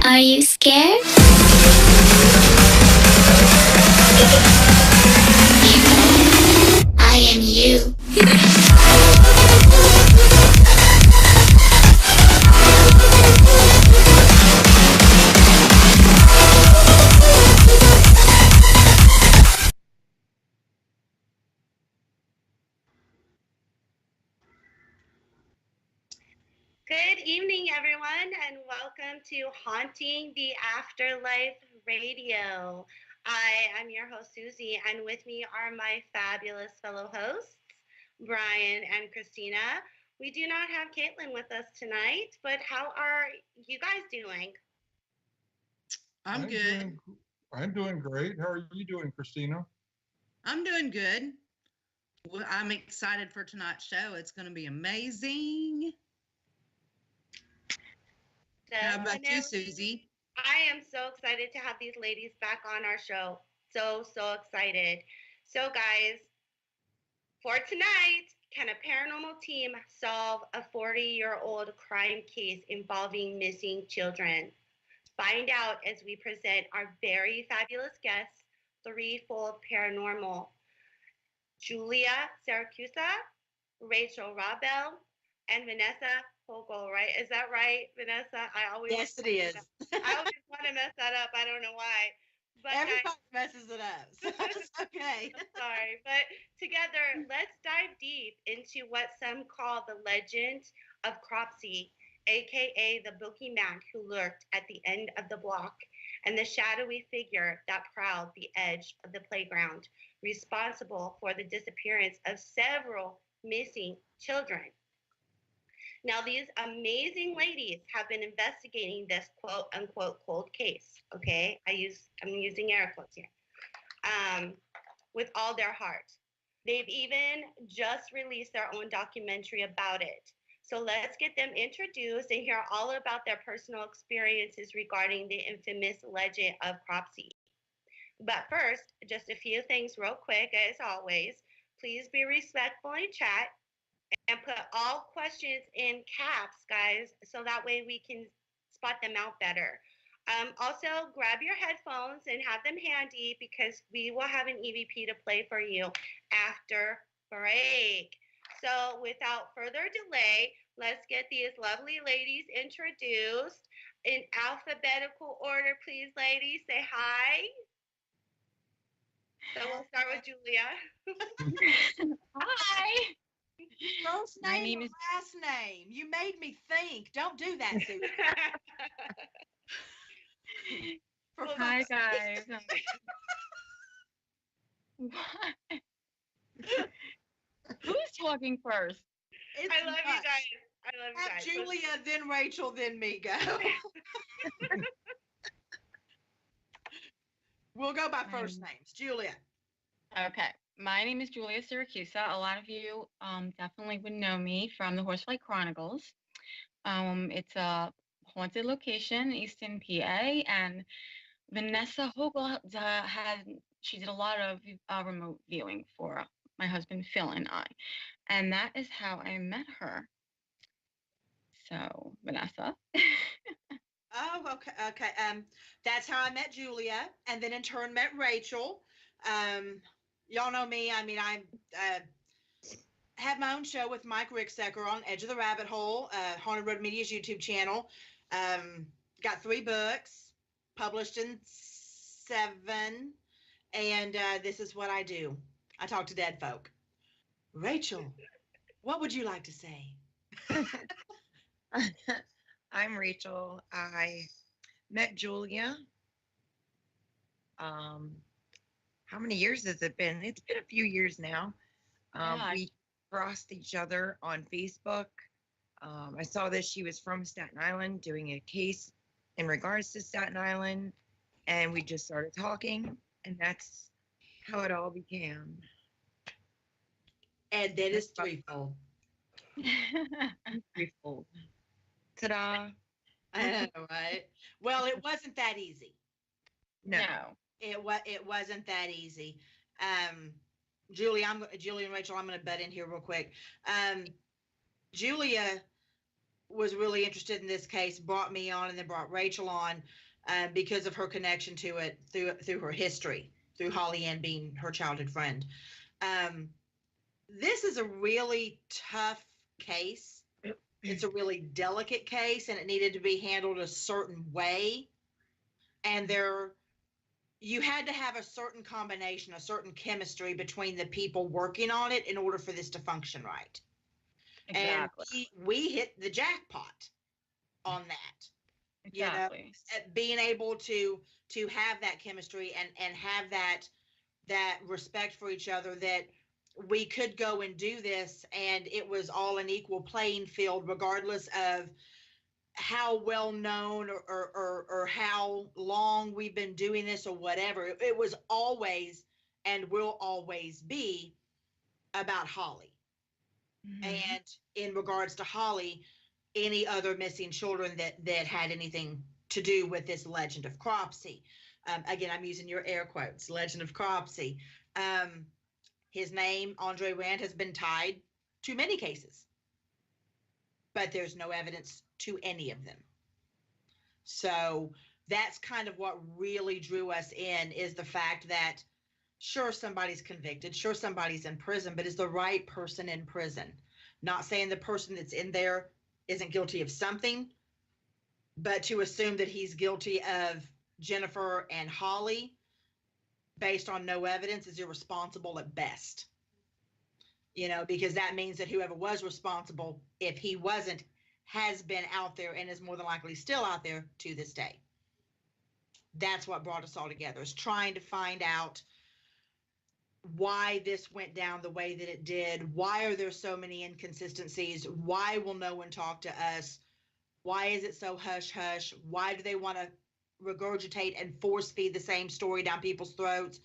Are you scared? I am you. Good evening, everyone, and welcome to Haunting the Afterlife Radio. I am your host, Susie, and with me are my fabulous fellow hosts, Brian and Christina. We do not have Caitlin with us tonight, but how are you guys doing? I'm good. I'm doing great. How are you doing, Christina? I'm doing good. Well, I'm excited for tonight's show. It's going to be amazing. How about you, Susie? I am so excited to have these ladies back on our show. So excited. So, guys, for tonight, can a paranormal team solve a 40-year-old crime case involving missing children? Find out as we present our very fabulous guests, three Fold Paranormal: Julia Siracusa, Rachel Rodbell, and Vanessa Hogle, right? Is that right, Vanessa? Yes, it is. I always want to mess that up. I don't know why. But everybody messes it up. So it's okay. I'm sorry. But together, let's dive deep into what some call the legend of Cropsey, aka the boogeyman who lurked at the end of the block, and the shadowy figure that prowled the edge of the playground, responsible for the disappearance of several missing children. Now, these amazing ladies have been investigating this quote-unquote cold case, okay? I'm using air quotes here, with all their heart. They've even just released their own documentary about it. So let's get them introduced and hear all about their personal experiences regarding the infamous legend of Cropsey. But first, just a few things real quick, as always. Please be respectful in chat. And put all questions in caps, guys, so that way we can spot them out better. Also, grab your headphones and have them handy because we will have an EVP to play for you after break. So without further delay, let's get these lovely ladies introduced in alphabetical order, please, ladies. Say hi. So we'll start with Julia. Hi. First name or last name? You made me think. Don't do that, Susie. Hi, guys. Who's talking first? I love you guys. Have Julia, then Rachel, then me go. We'll go by first names. Julia. Okay. My name is Julia Siracusa. A lot of you definitely would know me from the Horsefly Chronicles. It's a haunted location in Easton, PA, and Vanessa Hogle she did a lot of remote viewing for my husband Phil and I, and that is how I met her. So, Vanessa. Oh, okay, okay. That's how I met Julia, and then in turn met Rachel. Y'all know me. I mean, I have my own show with Mike Ricksecker on Edge of the Rabbit Hole, Haunted Road Media's YouTube channel. Got 3 books, published in 7, and this is what I do. I talk to dead folk. Rachel, what would you like to say? I'm Rachel. I met Julia. How many years has it been? It's been a few years now. Yeah. We crossed each other on Facebook. I saw that she was from Staten Island doing a case in regards to Staten Island, and we just started talking, and that's how it all began. And that is threefold. Threefold. Ta-da. I know, right? Well, it wasn't that easy. No. It wasn't that easy. Julia and Rachel, I'm going to butt in here real quick. Julia was really interested in this case, brought me on, and then brought Rachel on because of her connection to it through her history, through Holly Ann being her childhood friend. This is a really tough case. It's a really delicate case, and it needed to be handled a certain way. And you had to have a certain combination, a certain chemistry between the people working on it in order for this to function right. Exactly. And we hit the jackpot on that. Exactly. You know, at being able to have that chemistry and have that respect for each other, that we could go and do this and it was all an equal playing field, regardless of how well known or how long we've been doing this or whatever. It was always and will always be about Holly. Mm-hmm. And in regards to Holly, any other missing children that had anything to do with this legend of Cropsey. Again, I'm using your air quotes, legend of Cropsey. His name, Andre Rand, has been tied to many cases, but there's no evidence to any of them. So that's kind of what really drew us in, is the fact that sure, somebody's convicted, sure, somebody's in prison, but is the right person in prison? Not saying the person that's in there isn't guilty of something, but to assume that he's guilty of Jennifer and Holly based on no evidence is irresponsible at best. You know, because that means that whoever was responsible, if he wasn't, has been out there and is more than likely still out there to this day. That's what brought us all together, is trying to find out why this went down the way that it did. Why are there so many inconsistencies? Why will no one talk to us? Why is it so hush hush? Why do they want to regurgitate and force feed the same story down people's throats?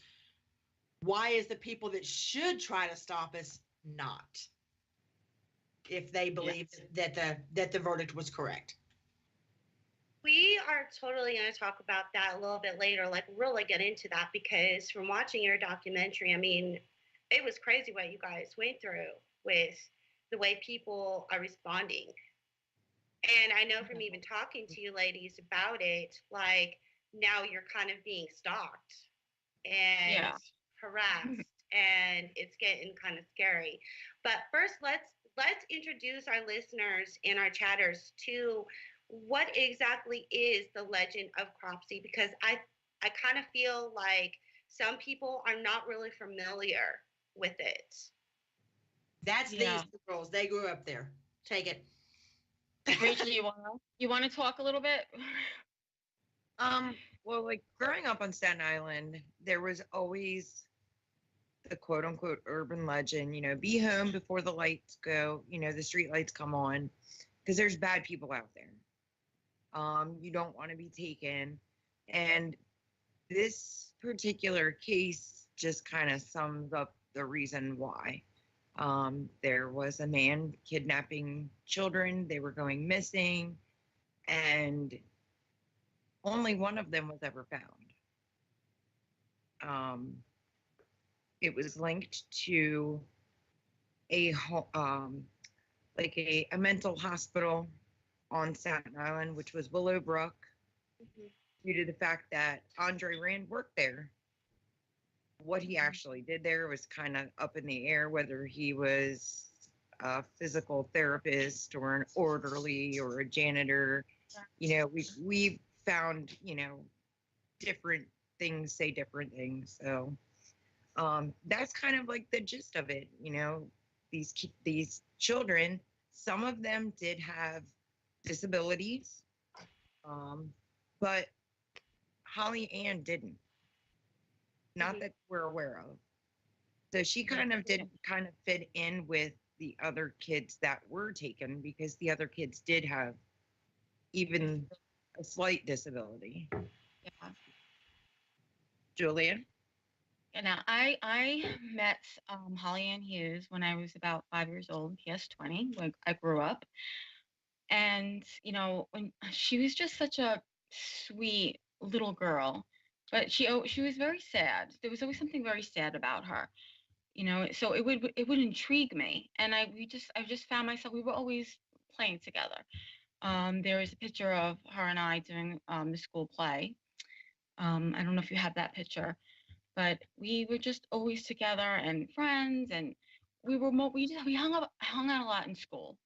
Why is the people that should try to stop us not, if they believe that the verdict was correct? We are totally going to talk about that a little bit later, like really get into that, because from watching your documentary, I mean, it was crazy what you guys went through with the way people are responding. And I know from even talking to you ladies about it, like now you're kind of being stalked and harassed, and it's getting kind of scary. But first, let's introduce our listeners and our chatters to what exactly is the legend of Cropsey, because I kind of feel like some people are not really familiar with it. That's these girls. They grew up there. Take it. Rachel, you wanna talk a little bit? Well, like growing up on Staten Island, there was always the quote unquote urban legend, you know, be home before the lights go, you know, the street lights come on, because there's bad people out there. You don't want to be taken. And this particular case just kind of sums up the reason why. There was a man kidnapping children. They were going missing, and only one of them was ever found. It was linked to a mental hospital on Staten Island, which was Willowbrook, due to the fact that Andre Rand worked there. What he actually did there was kind of up in the air, whether he was a physical therapist or an orderly or a janitor. You know, we found, you know, different things say different things. So that's kind of like the gist of it. You know, these children, some of them did have disabilities, but Holly Ann didn't. Not that we're aware of. So she kind of did kind of fit in with the other kids that were taken, because the other kids did have even a slight disability. Yeah. Julian? And now I met Holly Ann Hughes when I was about 5 years old, PS20, when I grew up. And, you know, when she was just such a sweet little girl, but she was very sad. There was always something very sad about her, you know. So it would intrigue me, and I just found myself, we were always playing together. There is a picture of her and I doing the school play. I don't know if you have that picture, but we were just always together and friends, and we hung out a lot in school,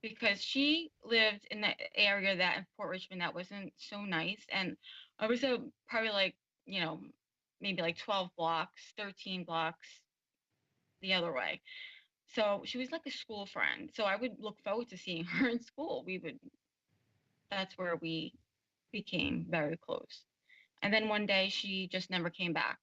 because she lived in the area that in Port Richmond that wasn't so nice, and I was probably like, you know, maybe like 12 blocks, 13 blocks the other way. So she was like a school friend. So I would look forward to seeing her in school. That's where we became very close. And then one day she just never came back.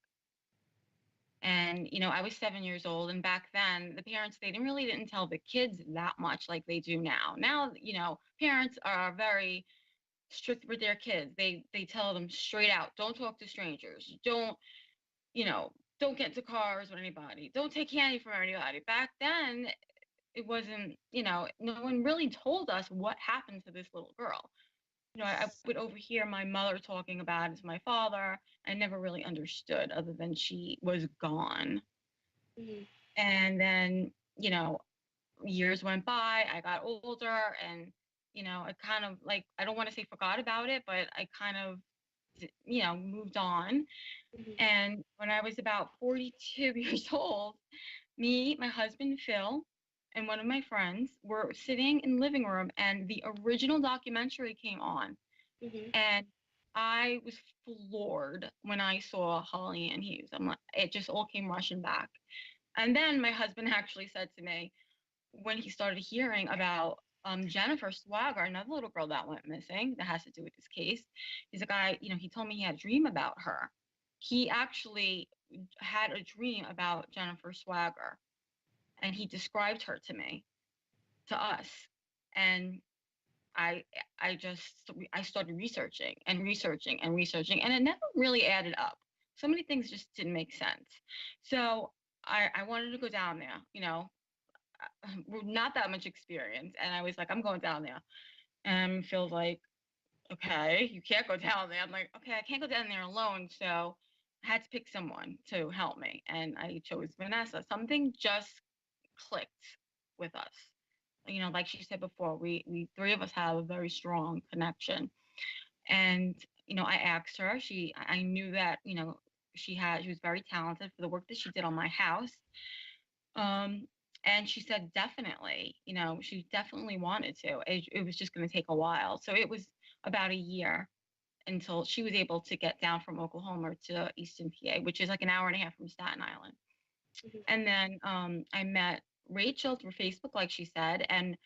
And, you know, I was 7 years old, and back then the parents, they didn't tell the kids that much like they do now. Now, you know, parents are very strict with their kids. They tell them straight out, don't talk to strangers. Don't, you know, don't get into cars with anybody. Don't take candy from anybody. Back then, it wasn't, you know, no one really told us what happened to this little girl. You know, I would overhear my mother talking about it to my father. I never really understood, other than she was gone. And then, you know, years went by, I got older, and, you know, I kind of, like, I don't want to say forgot about it, but I kind of, you know, moved on. And when I was about 42 years old, me, my husband Phil, and one of my friends were sitting in the living room, and the original documentary came on. And I was floored when I saw Holly Ann Hughes. I'm like, it just all came rushing back. And then my husband actually said to me, when he started hearing about Jennifer Swagger, another little girl that went missing that has to do with this case, he's like, you know, he told me he had a dream about her. He actually had a dream about Jennifer Swagger, and he described her to us. And I started researching and researching and researching, and it never really added up. So many things just didn't make sense. So I wanted to go down there, you know, not that much experience. And I was like, I'm going down there. And Phil's like, okay, you can't go down there. I'm like, okay, I can't go down there alone. So I had to pick someone to help me. And I chose Vanessa. Something just clicked with us. You know, like she said before, we three of us have a very strong connection. And, you know, I asked her, I knew that, you know, she was very talented for the work that she did on my house. And she said, definitely, you know, she definitely wanted to. It was just going to take a while. So it was about a year until she was able to get down from Oklahoma to Easton, PA, which is like an hour and a half from Staten Island. And then I met Rachel through Facebook, like she said, and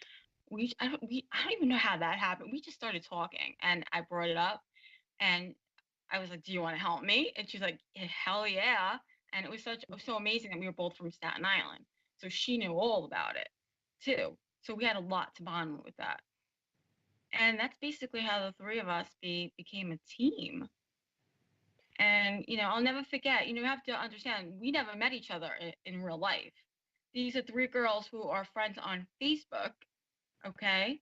I don't even know how that happened. We just started talking, and I brought it up, and I was like, "Do you want to help me?" And she's like, "Hell yeah!" And it was so amazing that we were both from Staten Island, so she knew all about it too. So we had a lot to bond with that, and that's basically how the three of us became a team. And, you know, I'll never forget, you know, you have to understand, we never met each other in real life. These are three girls who are friends on Facebook, okay?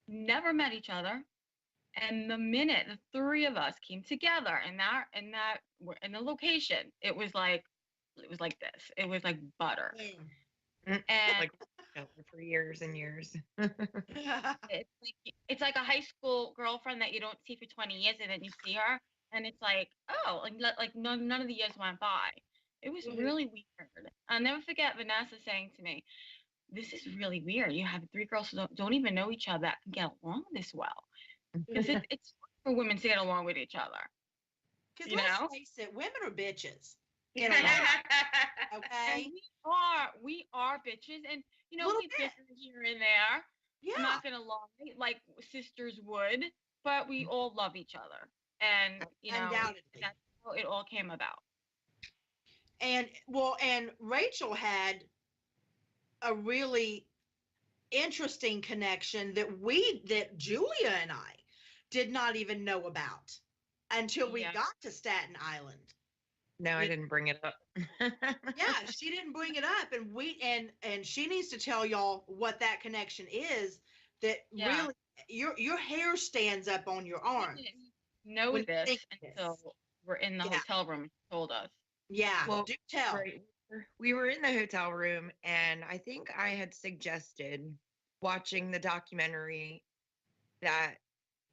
Never met each other. And the minute the three of us came together in the location, it was like this. It was like butter. And Like other for years and years. It's like a high school girlfriend that you don't see for 20 years, and then you see her, and it's like, oh, like none of the years went by. It was Mhm. really weird. I'll never forget Vanessa saying to me, "This is really weird. You have three girls who don't even know each other that can get along this well." Because it's for women to get along with each other. Because You let's know? face it, women are bitches. In a lot, okay? And we are bitches, and Little we bit. bicker here and there. Yeah. I'm not gonna lie, like sisters would, but we all love each other, and Undoubtedly. that's how it all came about. And Rachel had a really interesting connection that Julia and I did not even know about until we Yeah. got to Staten Island. No, I didn't bring it up. Yeah, she didn't bring it up, and she needs to tell y'all what that connection is. That Yeah. really your hair stands up on your We arm. didn't know when you this think of until this. we're in the Yeah. hotel room and she told us. Yeah, Well, do tell. right. We were in the hotel room, and I think I had suggested watching the documentary that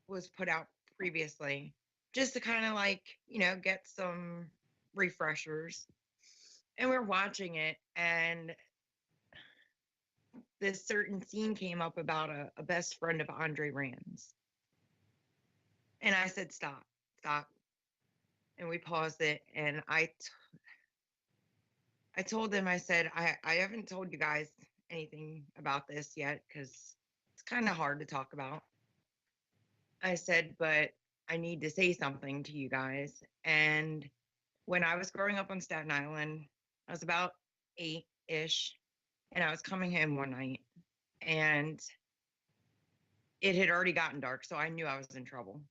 was put out previously, just to kind of get some refreshers. And we're watching it, and this certain scene came up about a best friend of Andre Rand's. And I said, stop. And we paused it, and I told them, I said, I haven't told you guys anything about this yet because it's kind of hard to talk about. I said, but I need to say something to you guys. And when I was growing up on Staten Island, I was about 8-ish, and I was coming home one night, and it had already gotten dark, so I knew I was in trouble.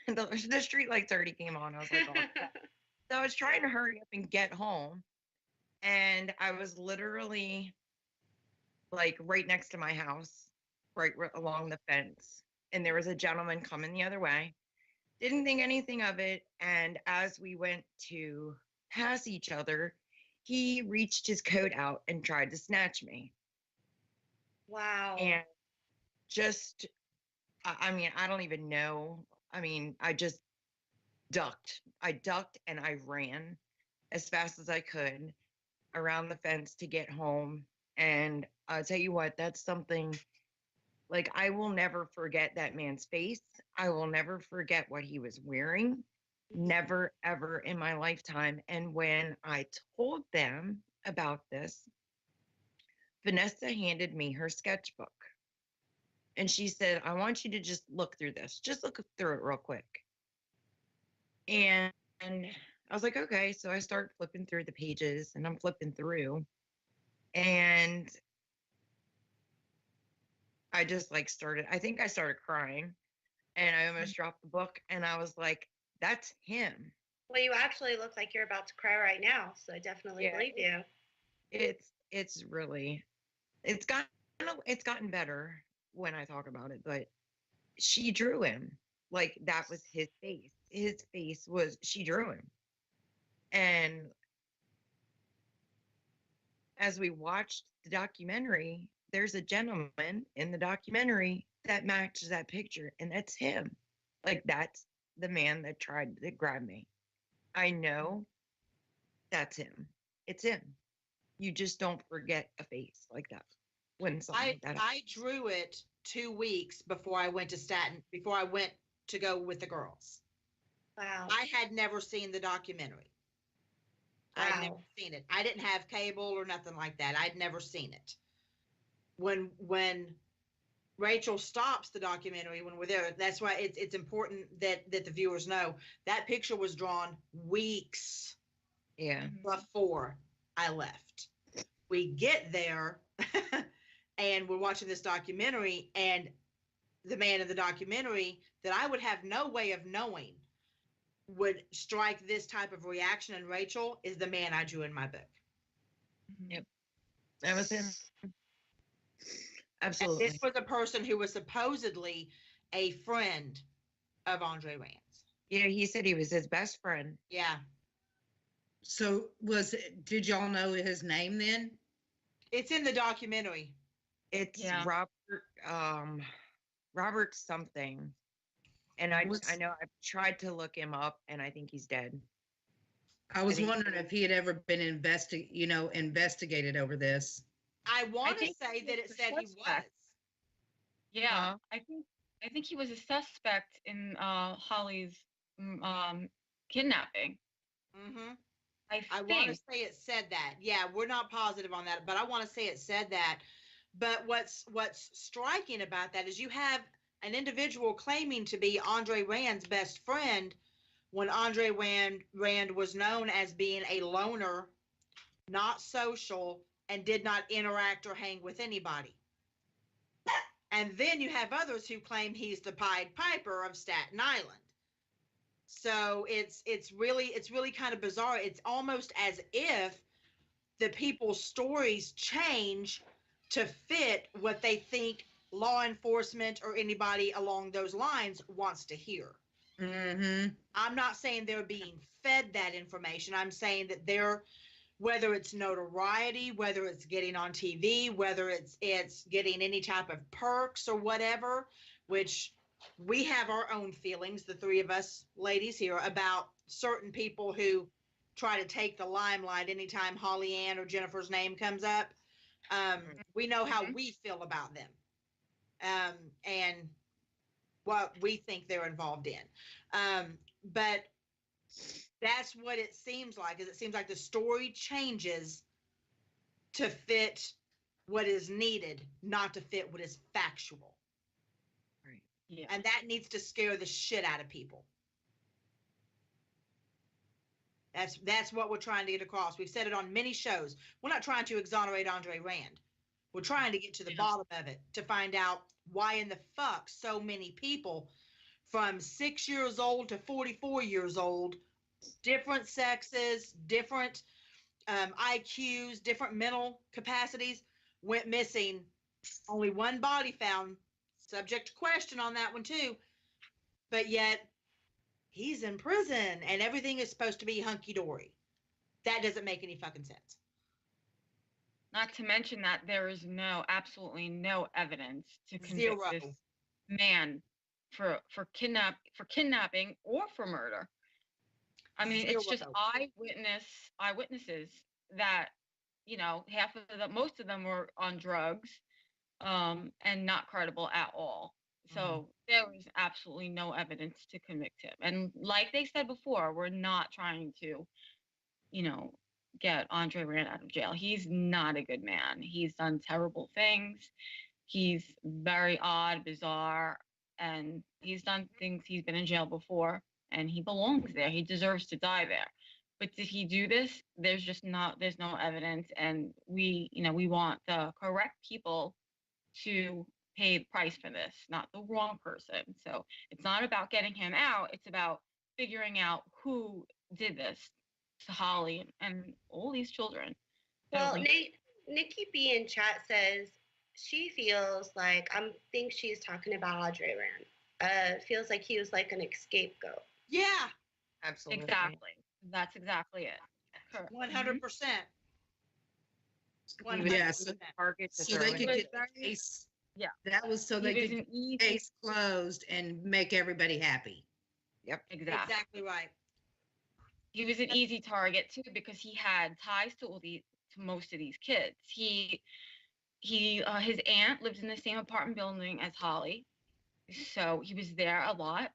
The street lights already came on. I was like, oh, crap. So I was trying to hurry up and get home, and I was literally like right next to my house, right along the fence, and there was a gentleman coming the other way. Didn't think anything of it, and as we went to pass each other, he reached his coat out and tried to snatch me. Wow. And just, I mean, I don't even know. I mean, I just ducked. I ducked and I ran as fast as I could around the fence to get home. And I'll tell you what, that's something, like, I will never forget that man's face. I will never forget what he was wearing. Never, ever in my lifetime. And when I told them about this, Vanessa handed me her sketchbook. And she said, I want you to just look through this. Just look through it real quick. And I was like, okay. So I start flipping through the pages, and I'm flipping through. And I just I think I started crying, and I almost dropped the book, and I was like, that's him. Well, you actually look like you're about to cry right now, so I definitely believe you. It's really, it's gotten better when I talk about it, but she drew him. Like, that was his face. His face was, she drew him. And as we watched the documentary, there's a gentleman in the documentary that matches that picture, and that's him. Like, that's the man that tried to grab me. I know that's him. It's him. You just don't forget a face like that when something like that I drew it 2 weeks before I went to go with the girls. Wow. I had never seen the documentary. Wow. I'd never seen it. I didn't have cable or nothing like that. I'd never seen it. When Rachel stops the documentary when we're there, that's why it's important that the viewers know that picture was drawn weeks before I left. We get there and we're watching this documentary, and the man in the documentary that I would have no way of knowing would strike this type of reaction in Rachel is the man I drew in my book. Yep. That was him. Absolutely. And this was a person who was supposedly a friend of Andre Rand's. Yeah, he said he was his best friend. Yeah. So did y'all know his name then? It's in the documentary. It's Yeah. Robert something. And I Was- know I've tried to look him up, and I think he's dead. I was think- wondering if he had ever been investigated over this. I want to think say he that was it the said he was. suspect. Yeah, Huh? I think he was a suspect in Holly's kidnapping. Mm-hmm. I I want to think. say it said that. Yeah, we're not positive on that, but I want to say it said that. But what's striking about that is you have an individual claiming to be Andre Rand's best friend when Andre Rand was known as being a loner, not social, and did not interact or hang with anybody. And then you have others who claim he's the Pied Piper of Staten Island. So it's really kind of bizarre. It's almost as if the people's stories change to fit what they think law enforcement or anybody along those lines wants to hear. Mm-hmm. I'm not saying they're being fed that information. I'm saying that they're, whether it's notoriety, whether it's getting on TV, whether it's getting any type of perks or whatever, which we have our own feelings, the three of us ladies here, about certain people who try to take the limelight anytime Holly Ann or Jennifer's name comes up. We know how we feel about them, and what we think they're involved in. But that's what it seems like. Is it seems like the story changes to fit what is needed, not to fit what is factual. Right. Yeah. And that needs to scare the shit out of people. That's what we're trying to get across. We've said it on many shows. We're not trying to exonerate Andre Rand. We're trying to get to the bottom of it, to find out why in the fuck so many people from 6 years old to 44 years old, different sexes, different IQs, different mental capacities, went missing. Only one body found, subject to question on that one too. But yet he's in prison and everything is supposed to be hunky-dory. That doesn't make any fucking sense. Not to mention that there is absolutely no evidence to convict Zero. this man for kidnapping or for murder. I mean, it's just Zero. eyewitnesses that, most of them were on drugs, and not credible at all. So there was absolutely no evidence to convict him. And like they said before, we're not trying to, get Andre Rand out of jail. He's not a good man. He's done terrible things. He's very odd, bizarre, and he's done things. He's been in jail before, and he belongs there. He deserves to die there. But did he do this? There's no evidence, and we want the correct people to pay the price for this, not the wrong person. So it's not about getting him out. It's about figuring out who did this to Holly and all these children. Well, Nikki B in chat says she feels like, I think she's talking about Andre Rand. Feels like he was like an scapegoat. Yeah, Absolutely. Exactly. That's exactly it. Correct. 100%. Yes. Target to So throw they in. could It get the was very- case. Yeah. That was so they He was could an get the easy, case closed and make everybody happy. exactly. Exactly right. He was an easy target too because he had ties to most of these kids. His aunt lived in the same apartment building as Holly, so he was there a lot.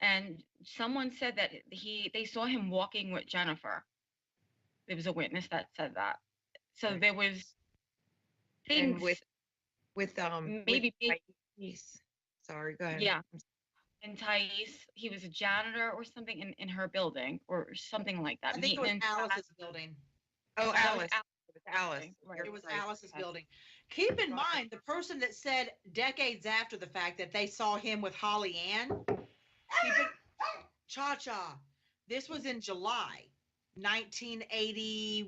And someone said that they saw him walking with Jennifer. There was a witness that said that. So Right. there was And things with maybe Thais. Sorry, go ahead. Yeah. And Thais, he was a janitor or something in her building or something like that. I think it was Maintenance Alice's staff. building. Oh, That was Alice. It was Alice. Right. It was Right. Alice's Yes. building. Keep in Right. mind, the person that said decades after the fact that they saw him with Holly Ann, Cha-Cha, this was in July 1980,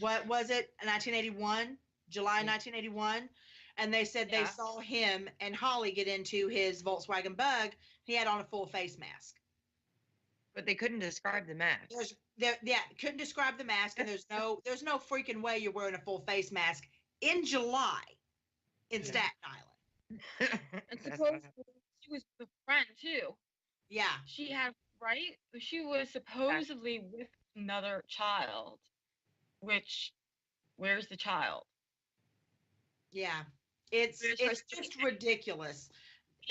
what was it? 1981, July 1981. And they said they Yeah. saw him and Holly get into his Volkswagen Bug. He had on a full face mask. But they couldn't describe the mask. Couldn't describe the mask, and there's no freaking way you're wearing a full face mask in July in Staten Island. And supposedly she was with a friend too. Yeah. She had, right? She was supposedly with another child, which, where's the child? Yeah. It's just ridiculous.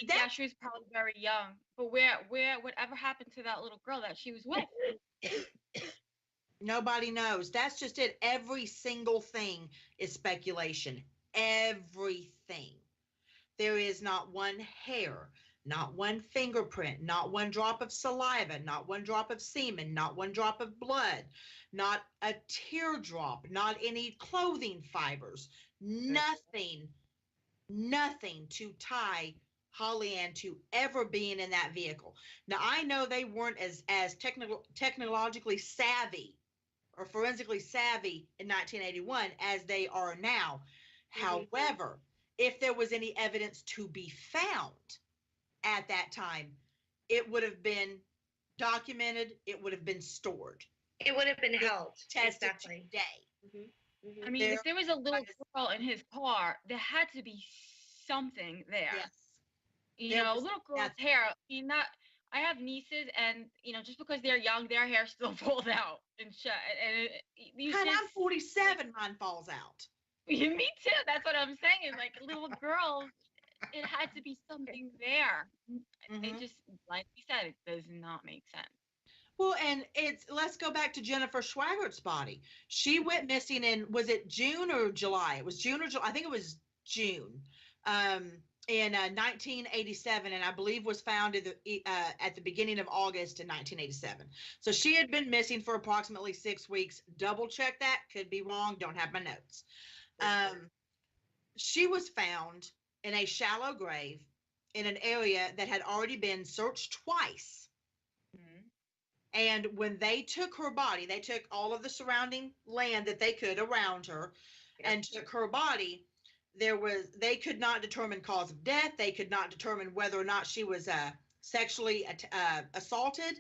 Yeah, she was probably very young. But whatever happened to that little girl that she was with? Nobody knows. That's just it. Every single thing is speculation. Everything. There is not one hair, not one fingerprint, not one drop of saliva, not one drop of semen, not one drop of blood, not a teardrop, not any clothing fibers, nothing to tie Holly Ann to ever being in that vehicle. Now, I know they weren't as technologically savvy or forensically savvy in 1981 as they are now. However, if there was any evidence to be found at that time, it would have been documented, it would have been stored. It would have been held. Tested Exactly. today. I mean, if there was a little girl in his car, there had to be something there. Yes. You There know, was little girl's nothing. hair. I mean, not. I have nieces, and you know, just because they're young, their hair still falls out and shit. And you And I'm just, 47, mine falls out. me too. That's what I'm saying. Like little girls, it had to be something there. It just, like you said, it does not make sense. Well, and let's go back to Jennifer Schwaggert's body. She went missing in, was it June or July? It was June or July. I think it was June. In 1987, and I believe was found at the beginning of August in 1987. So she had been missing for approximately 6 weeks. Double check that. Could be wrong. Don't have my notes. She was found in a shallow grave in an area that had already been searched twice. And when they took her body, they took all of the surrounding land that they could around her and took her body. They could not determine cause of death. They could not determine whether or not she was sexually assaulted.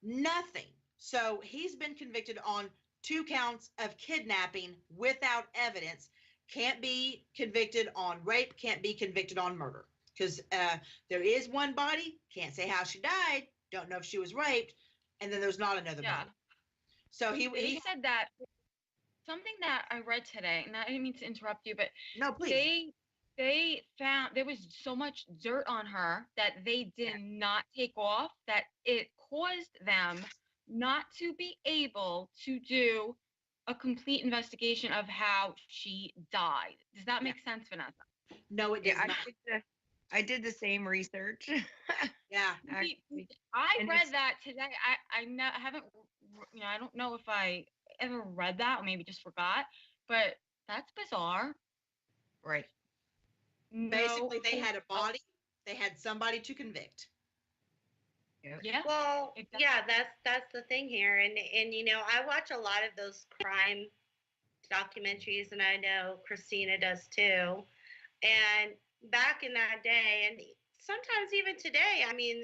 Nothing. So he's been convicted on 2 counts of kidnapping without evidence. Can't be convicted on rape. Can't be convicted on murder. Because there is one body. Can't say how she died. Don't know if she was raped. And then there's not another body. So he said that. Something that I read today, and I didn't mean to interrupt you, but no, please. They found there was so much dirt on her that they did not take off, that it caused them not to be able to do a complete investigation of how she died. Does that make sense, Vanessa? No, it does not. I did the same research. Yeah. I read that today. I haven't, you know, I don't know if I ever read that or maybe just forgot, but that's bizarre. Right. Basically, they had a body, they had somebody to convict. Yeah. Well, yeah, that's the thing here. And you know, I watch a lot of those crime documentaries, and I know Christina does too. And back in that day, and sometimes even today, I mean,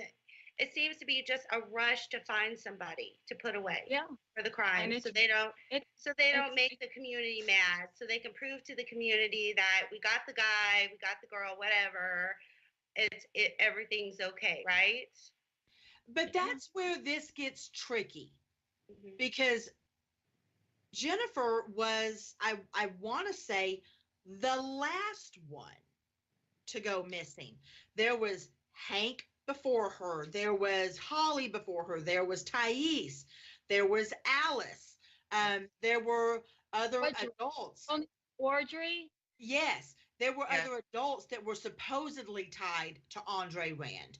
it seems to be just a rush to find somebody to put away for the crime, so they don't make the community mad, so they can prove to the community that we got the guy, we got the girl, whatever. Everything's okay, right? But that's where this gets tricky, because Jennifer was, I want to say, the last one to go missing. There was Hank before her, there was Holly before her, there was Thais, there was Alice, there were other adults. Audrey? Yes, there were other adults that were supposedly tied to Andre Rand.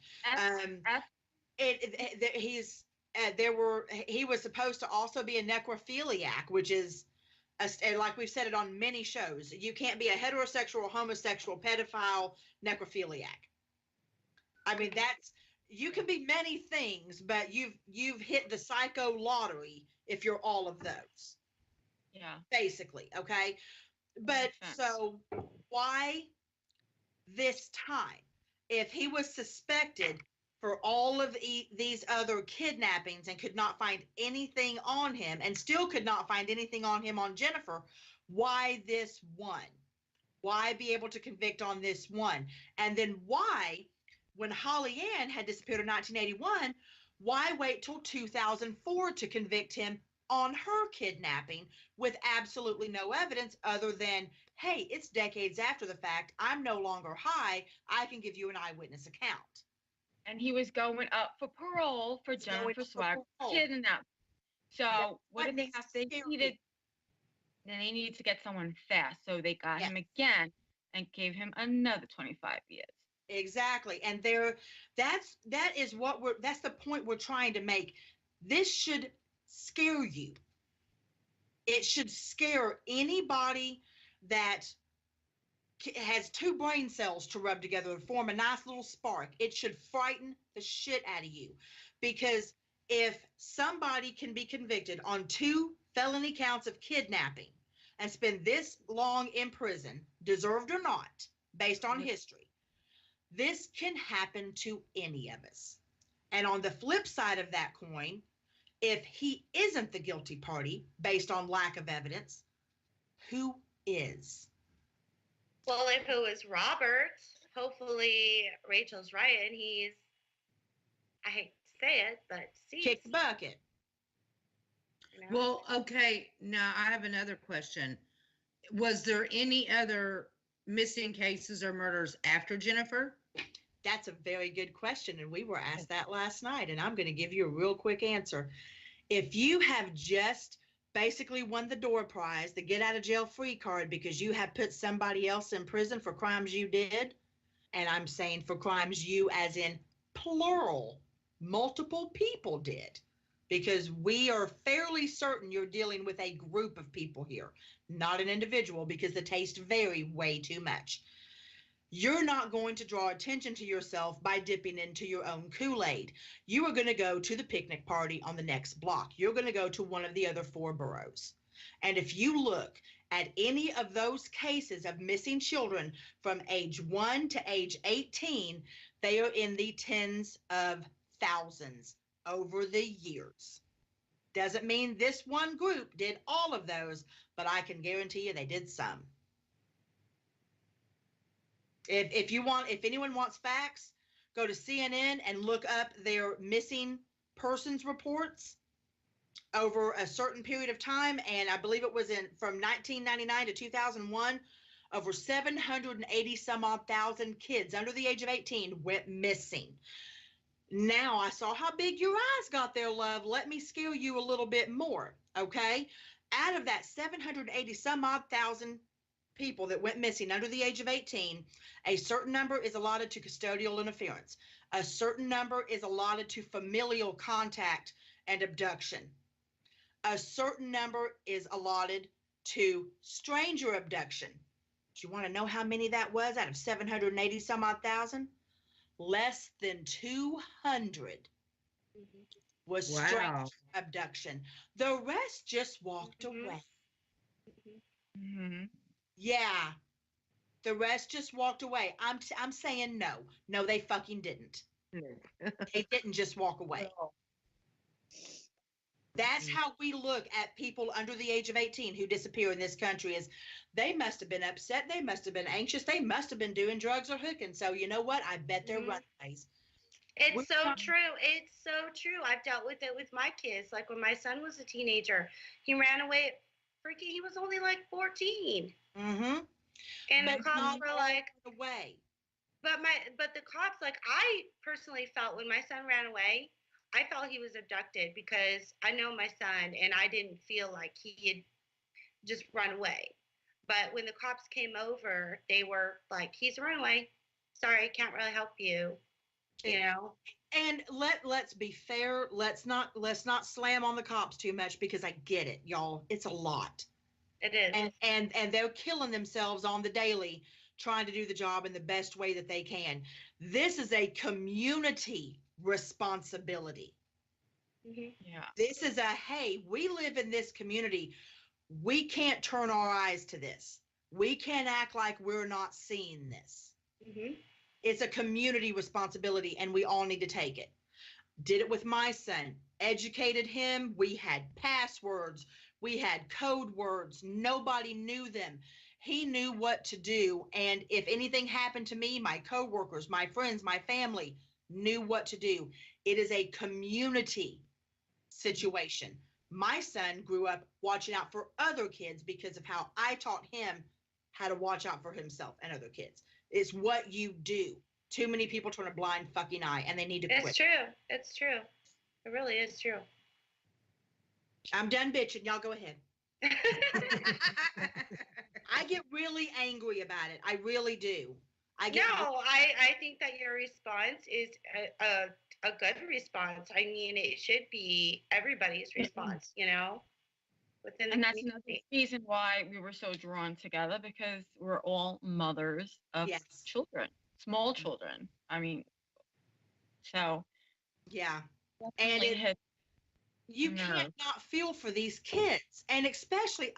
He was supposed to also be a necrophiliac, which is like we've said it on many shows. You can't be a heterosexual, homosexual, pedophile, necrophiliac. I mean, you can be many things, but you've hit the psycho lottery if you're all of those. Yeah. Basically, okay? But so why this time? If he was suspected for all of these other kidnappings and could not find anything on him, and still could not find anything on him on Jennifer, why this one? Why be able to convict on this one? And then why, when Holly Ann had disappeared in 1981, why wait till 2004 to convict him on her kidnapping with absolutely no evidence other than, hey, it's decades after the fact. I'm no longer high. I can give you an eyewitness account. And he was going up for parole for Jennifer Swagger's kidnapping. So what did they have? They needed to get someone fast. So they got him again and gave him another 25 years. Exactly. And that's the point we're trying to make. This should scare you. It should scare anybody that has two brain cells to rub together to form a nice little spark. It should frighten the shit out of you, because if somebody can be convicted on 2 felony counts of kidnapping and spend this long in prison, deserved or not, based on history, this can happen to any of us. And on the flip side of that coin, if he isn't the guilty party based on lack of evidence, who is? Well, if it was Robert, hopefully Rachel's right, and he's, I hate to say it, but kick the bucket. You know? Well, okay, now I have another question. Was there any other missing cases or murders after Jennifer? That's a very good question, and we were asked that last night, and I'm going to give you a real quick answer. If you have just basically won the door prize, the get out of jail free card, because you have put somebody else in prison for crimes you did, and I'm saying for crimes you as in plural, multiple people did, because we are fairly certain you're dealing with a group of people here, not an individual, because the tastes vary way too much. You're not going to draw attention to yourself by dipping into your own Kool-Aid. You are going to go to the picnic party on the next block. You're going to go to one of the other 4 boroughs. And if you look at any of those cases of missing children from age 1 to age 18, they are in the tens of thousands over the years. Doesn't mean this one group did all of those, but I can guarantee you they did some. If anyone wants facts, go to CNN and look up their missing persons reports over a certain period of time. And I believe it was from 1999 to 2001, over 780 some odd thousand kids under the age of 18 went missing. Now I saw how big your eyes got there, love. Let me scare you a little bit more, okay? Out of that 780 some odd thousand people that went missing under the age of 18, a certain number is allotted to custodial interference. A certain number is allotted to familial contact and abduction. A certain number is allotted to stranger abduction. Do you want to know how many that was out of 780 some odd thousand? Less than 200 was stranger abduction. The rest just walked away. Mm-hmm. Yeah, the rest just walked away. I'm saying no. No, they fucking didn't. They didn't just walk away. No. That's how we look at people under the age of 18 who disappear in this country, is they must have been upset. They must have been anxious. They must have been doing drugs or hooking. So you know what? I bet they're runaways. It's so true. It's so true. I've dealt with it with my kids. Like when my son was a teenager, he ran away. Freaking, he was only like 14. Mm-hmm. And the cops were like, away. But the cops, like, I personally felt when my son ran away, I felt he was abducted because I know my son and I didn't feel like he had just run away. But when the cops came over, they were like, he's a runaway. Sorry, can't really help you. You know? And let's be fair. Let's not slam on the cops too much, because I get it, y'all. It's a lot. It is. And they're killing themselves on the daily trying to do the job in the best way that they can. This is a community responsibility. Yeah. This is hey, we live in this community. We can't turn our eyes to this. We can't act like we're not seeing this. Mm-hmm. It's a community responsibility, and we all need to take it. Did it with my son, educated him. We had passwords. We had code words. Nobody knew them. He knew what to do. And if anything happened to me, my coworkers, my friends, my family knew what to do. It is a community situation. My son grew up watching out for other kids because of how I taught him how to watch out for himself and other kids. It's what you do. Too many people turn a blind fucking eye, and they need to quit. It's true. It's true. It really is true. I'm done bitching. Y'all go ahead. I get really angry about it. I really do. I think that your response is a good response. I mean, it should be everybody's response, you know, within the And that's another community. reason why we were so drawn together, because we're all mothers of Yes. children, small children. I mean, so Yeah. And definitely hit you the can't nerve. not feel for these kids. And especially,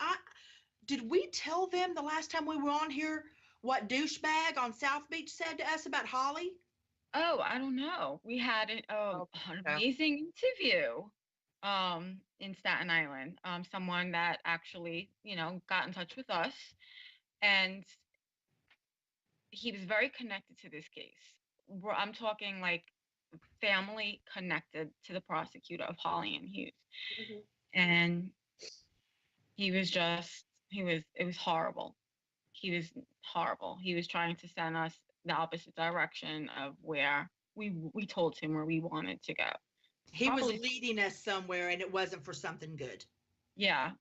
did we tell them the last time we were on here what douchebag on South Beach said to us about Holly? Oh, I don't know. We had an amazing interview in Staten Island. Someone that actually, got in touch with us, and he was very connected to this case. I'm talking like family connected to the prosecutor of Holly and Hughes. Mhm. And it was horrible. He was horrible. He was trying to send us the opposite direction of where we told him where we wanted to go. He was Probably- leading us somewhere, and it wasn't for something good. Yeah.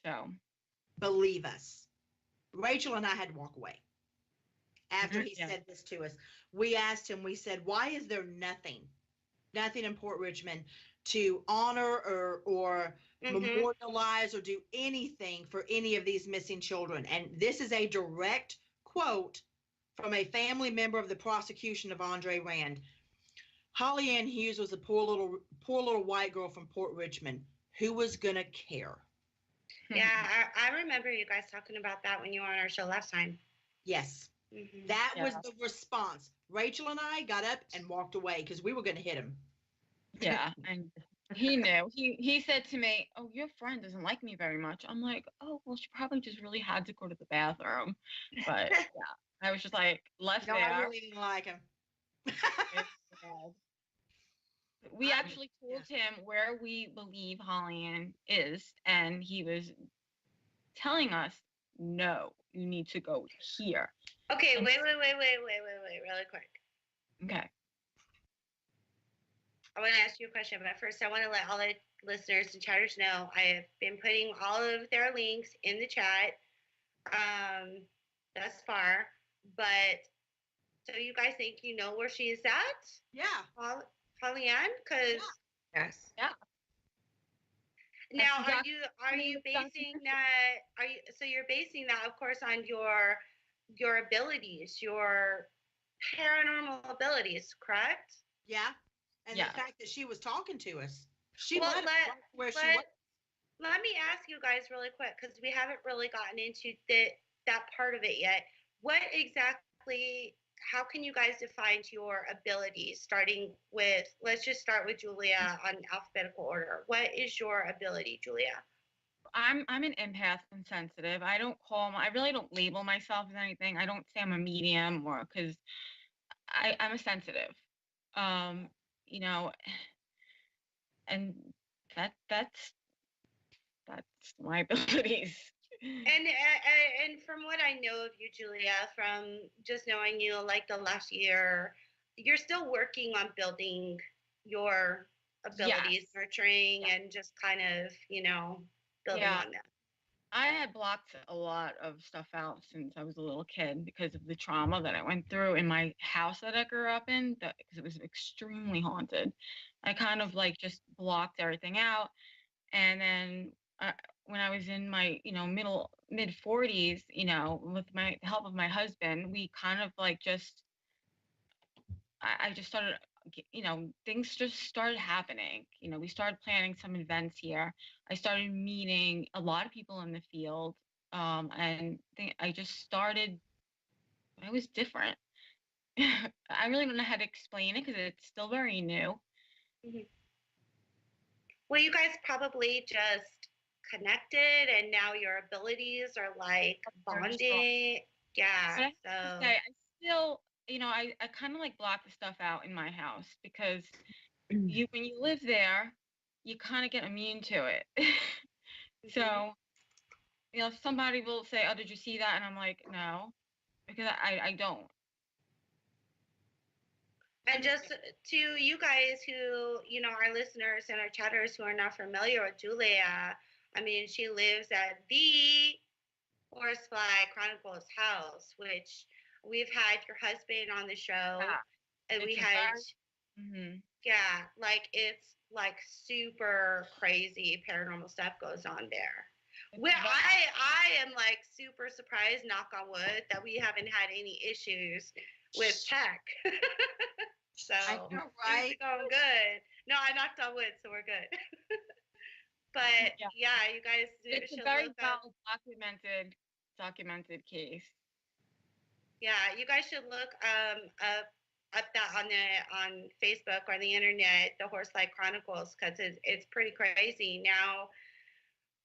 So Believe us. Rachel and I had to walk away after he Yeah. said this to us. We asked him, we said, why is there nothing in Port Richmond to honor or Mhm. memorialize or do anything for any of these missing children? And this is a direct quote from a family member of the prosecution of Andre Rand. Holly Ann Hughes was a poor little white girl from Port Richmond. Who was gonna care? Yeah, I remember you guys talking about that when you were on our show last time. Yes. Mhm. That was Yeah. the response. Rachel and I got up and walked away because we were going to hit him. yeah, and he knew. He said to me, "Oh, your friend doesn't like me very much." I'm like, "Oh, well, she probably just really had to go to the bathroom." But yeah, I was just like left No, I there. really didn't like him. We I- actually told him where we believe Holly Ann is, and he was telling us, "No, you need to go here." Okay, wait, really quick. Okay. I want to ask you a question, but first I want to let all the listeners and chatters know I have been putting all of their links in the chat thus far. But so you guys think you know where she is at, Yeah. Holly Ann? Because Yes. now That's are you basing that? So you're basing that, of course, on your abilities, your paranormal abilities, correct? Yeah. And Yeah. the fact that she was talking to us. She Well, let us let- right where she let- was. Let me ask you guys really quick, because we haven't really gotten into that part of it yet. What exactly, how can you guys define your abilities, starting with, let's just start with Julia on alphabetical order. What is your ability, Julia? I'm an empath and sensitive. I really don't label myself as anything. I don't say I'm a medium or because I'm a sensitive. And that's my abilities. And from what I know of you, Julia, from just knowing you like the last year, you're still working on building your abilities, Yes. nurturing, and just kind of, building Yeah. on them. I had blocked a lot of stuff out since I was a little kid because of the trauma that I went through in my house that I grew up in, because it was extremely haunted. I kind of like just blocked everything out. And then when I was in my, mid 40s, with the help of my husband, we kind of like I just started, things just started happening. We started planning some events here. I started meeting a lot of people in the field. And I just started, I was different. I really don't know how to explain it because it's still very new. Well, you guys probably just connected and now your abilities are like Very strong. bonding. Yeah. But I have So to say, I still, I kind of like block the stuff out in my house because when you live there, you kind of get immune to it. So, somebody will say, "Oh, did you see that?" And I'm like, "No," because I don't. and just to you guys who, our listeners and our chatters who are not familiar with Julia, I mean, she lives at the Horsefly Chronicles house, which we've had your husband on the show, Yeah, and we it's a had, Mhm. yeah, like it's like super crazy paranormal stuff goes on there. Where I am like super surprised, knock on wood, that we haven't had any issues with tech. So I know, right? it's going good. No, I knocked on wood, so we're good. But yeah, you guys It's a should very look up. well documented case. Yeah, you guys should look up that on Facebook or the internet, the Horsefly Chronicles, because it's pretty crazy. Now,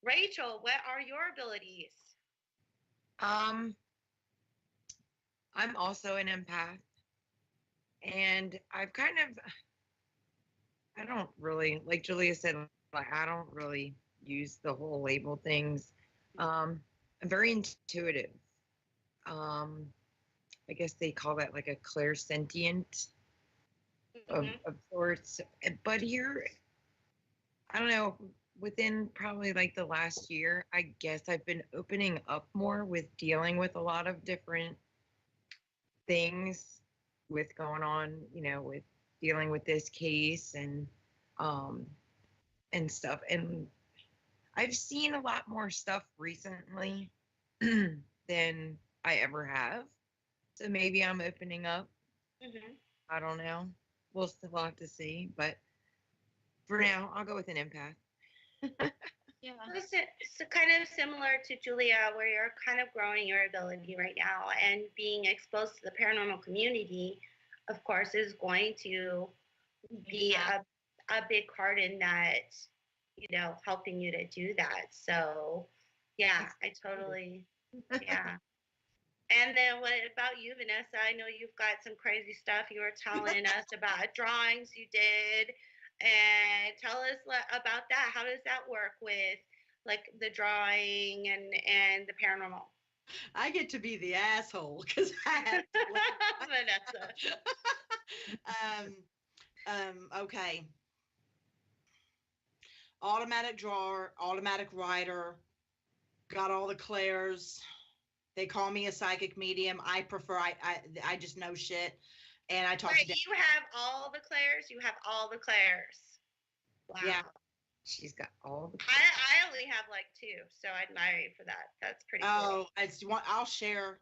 Rachel, what are your abilities? I'm also an empath, and I don't really, like Julia said, like I don't really use the whole label things. I'm very intuitive. I guess they call that like a clairsentient of sorts. But here, I don't know, within probably like the last year, I guess I've been opening up more with dealing with a lot of different things with going on, with dealing with this case and stuff. And I've seen a lot more stuff recently than I ever have. So maybe I'm opening up. I don't know. We'll still have to see. But for now, I'll go with an empath. Yeah. So kind of similar to Julia, where you're kind of growing your ability right now, and being exposed to the paranormal community, of course, is going to be a big part in that, helping you to do that. So, yeah, I totally, yeah. And then what about you, Vanessa? I know you've got some crazy stuff you were telling us about drawings you did. And tell us about that. How does that work with like the drawing and the paranormal? I get to be the asshole because I have Vanessa. Okay. Automatic drawer, automatic writer, got all the clairs. They call me a psychic medium. I prefer, I just know shit. And I talk to them. You have all the clairs? You have all the clairs. Wow. Yeah. She's got all the I only have like 2, so I admire you for that. That's pretty cool. Oh, I'll share.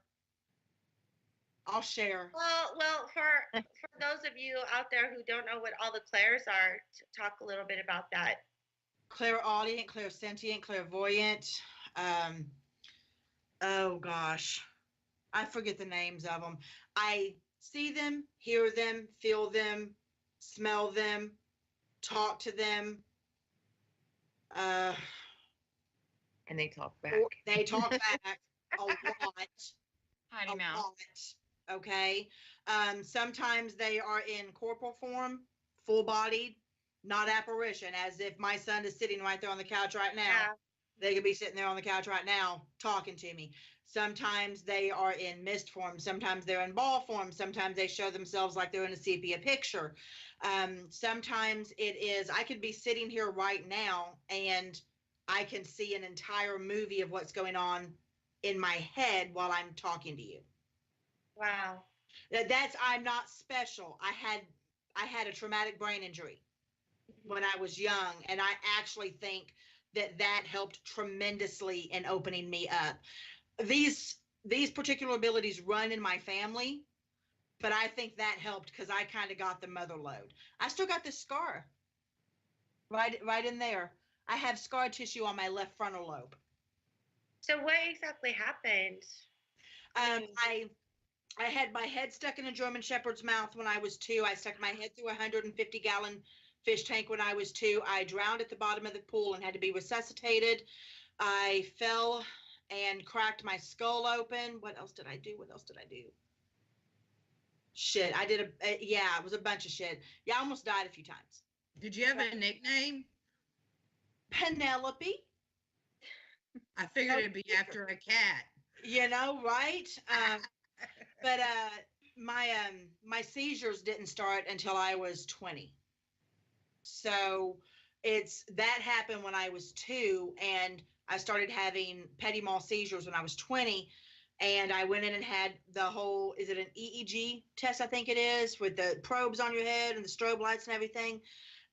Well, for those of you out there who don't know what all the clairs are, talk a little bit about that. Clairaudient, clairsentient, clairvoyant. Oh gosh, I forget the names of them. I see them, hear them, feel them, smell them, talk to them. And they talk back. They talk back a lot. Potty mouth. Okay. Sometimes they are in corporal form, full-bodied, not apparition, as if my son is sitting right there on the couch right now. Yeah. They could be sitting there on the couch right now talking to me. Sometimes they are in mist form. Sometimes they're in ball form. Sometimes they show themselves like they're in a sepia picture. Sometimes it is, I could be sitting here right now and I can see an entire movie of what's going on in my head while I'm talking to you. Wow. I'm not special. I had a traumatic brain injury when I was young, and I actually think that helped tremendously in opening me up. These particular abilities run in my family, but I think that helped because I kind of got the mother load. I still got this scar right in there. I have scar tissue on my left frontal lobe. So what exactly happened? I had my head stuck in a German Shepherd's mouth when I was 2. I stuck my head through a 150-gallon fish tank when I was 2. I drowned at the bottom of the pool and had to be resuscitated. I fell and cracked my skull open. What else did I do? Shit, I did it was a bunch of shit. Yeah, I almost died a few times. Did you have a nickname? Penelope. I figured it'd be after a cat. You know, right? But my seizures didn't start until I was 20. So that happened when I was 2, and I started having petit mal seizures when I was 20. And I went in and had the whole, is it an EEG test, I think it is, with the probes on your head and the strobe lights and everything.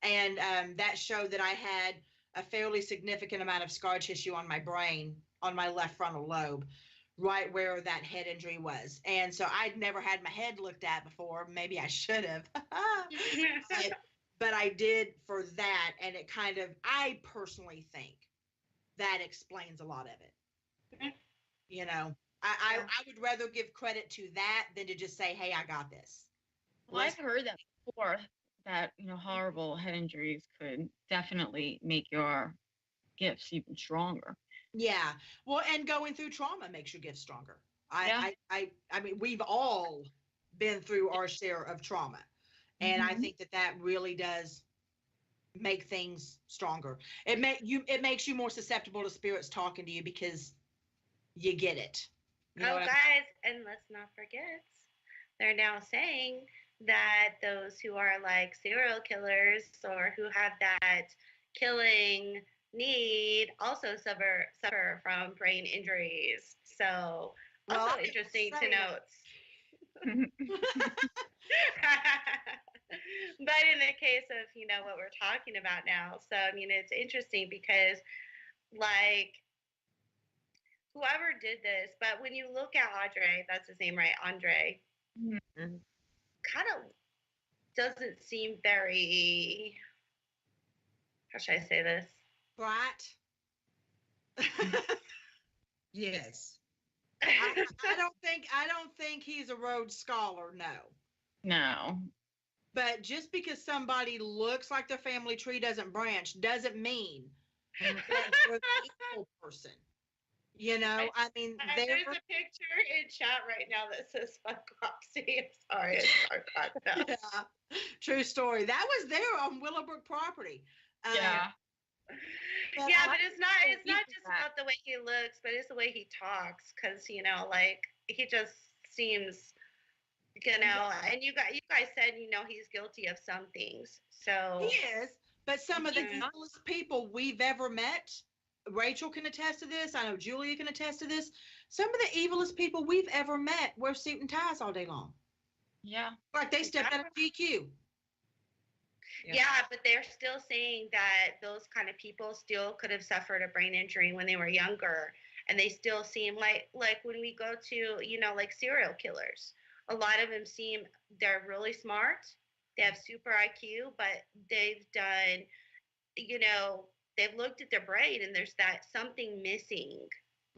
And that showed that I had a fairly significant amount of scar tissue on my brain, on my left frontal lobe, right where that head injury was. And so I'd never had my head looked at before. Maybe I should have. But I did for that. And it kind of, I personally think that explains a lot of it. You know, I would rather give credit to that than to just say, hey, I got this. Well, I've heard that before, that, you know, horrible head injuries could definitely make your gifts even stronger. Yeah. Well, and going through trauma makes your gifts stronger. I mean, we've all been through our share of trauma. And I think that really does make things stronger. It makes you more susceptible to spirits talking to you because you get it. You know guys, and let's not forget, they're now saying that those who are like serial killers or who have that killing need also suffer from brain injuries. So also interesting to note. But in the case of, you know, what we're talking about now, so I mean, it's interesting because, like, whoever did this, but when you look at Audrey, that's his name, right? Andre, kind of doesn't seem very, how should I say this? Bright. Yes. I don't think he's a Rhodes Scholar, No. But just because somebody looks like their family tree doesn't branch doesn't mean that they're an evil person. You know, I mean, there's a picture in chat right now that says "fuck Cropsey." I'm sorry, yeah, true story. That was there on Willowbrook property. Yeah. But it's not just about the way he looks, but it's the way he talks. Because, you know, like, he just seems, you know, and you guys said, you know, he's guilty of some things. So he is, but some of the evilest people we've ever met, Rachel can attest to this. I know Julia can attest to this. Some of the evilest people we've ever met wear suit and ties all day long. Yeah. Like they stepped out of GQ. Yeah, but they're still saying that those kind of people still could have suffered a brain injury when they were younger. And they still seem like when we go to, you know, like serial killers, a lot of them they're really smart. They have super IQ, but they've done, you know, they've looked at their brain and there's that something missing,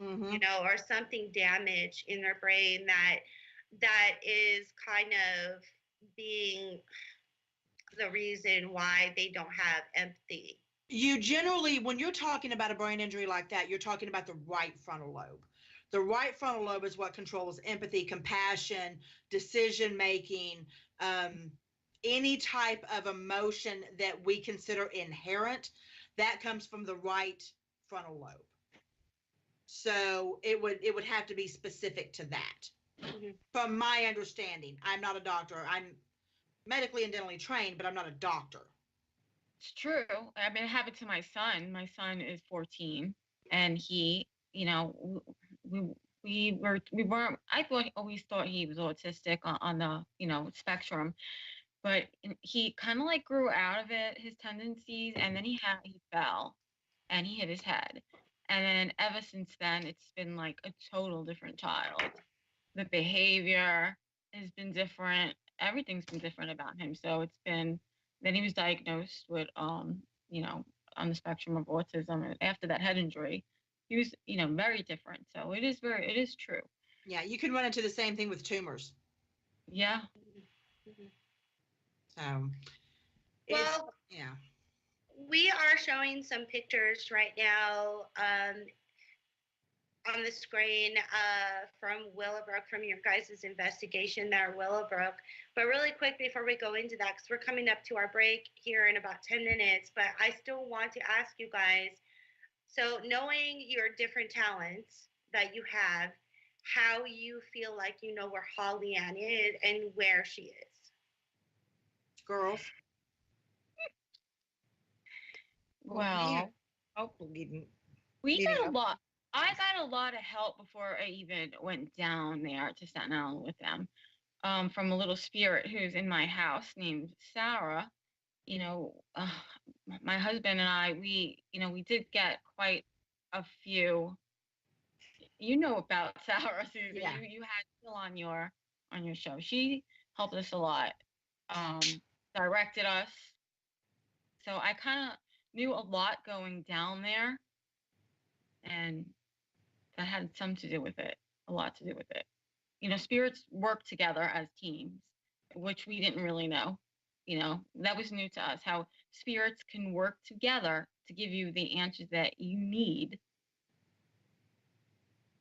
you know, or something damaged in their brain that is kind of being the reason why they don't have empathy. You generally, when you're talking about a brain injury like that, you're talking about the right frontal lobe. The right frontal lobe is what controls empathy, compassion, decision-making, any type of emotion that we consider inherent, that comes from the right frontal lobe. So it would have to be specific to that. From my understanding, I'm not a doctor. I'm medically and dentally trained, but I'm not a doctor. It's true. I mean, it happened to my son. My son is 14, and he, you know, we weren't. I always thought he was autistic on the, you know, spectrum, but he kind of like grew out of it, his tendencies, and then he fell, and he hit his head, and then ever since then, it's been like a total different child. The behavior has been different. Everything's been different about him. So it's been, then he was diagnosed with, you know, on the spectrum of autism. And after that head injury, he was, you know, very different. So it is true. Yeah, you can run into the same thing with tumors. Yeah. So, Well, Yeah. we are showing some pictures right now on the screen from Willowbrook, from your guys' investigation there, Willowbrook. But really quick before we go into that, because we're coming up to our break here in about 10 minutes, but I still want to ask you guys, so knowing your different talents that you have, how you feel like you know where Holly Ann is and where she is. Girls. Well, leading we got a up. lot. I got a lot of help before I even went down there to Staten Island with them, from a little spirit who's in my house named Sarah. You know, my husband and I, we did get quite a few. You know about Sarah, Susan. Yeah. You had Jill on your show. She helped us a lot, directed us. So I kind of knew a lot going down there, and that had some to do with it, a lot to do with it. You know, spirits work together as teams, which we didn't really know. You know, that was new to us, how spirits can work together to give you the answers that you need.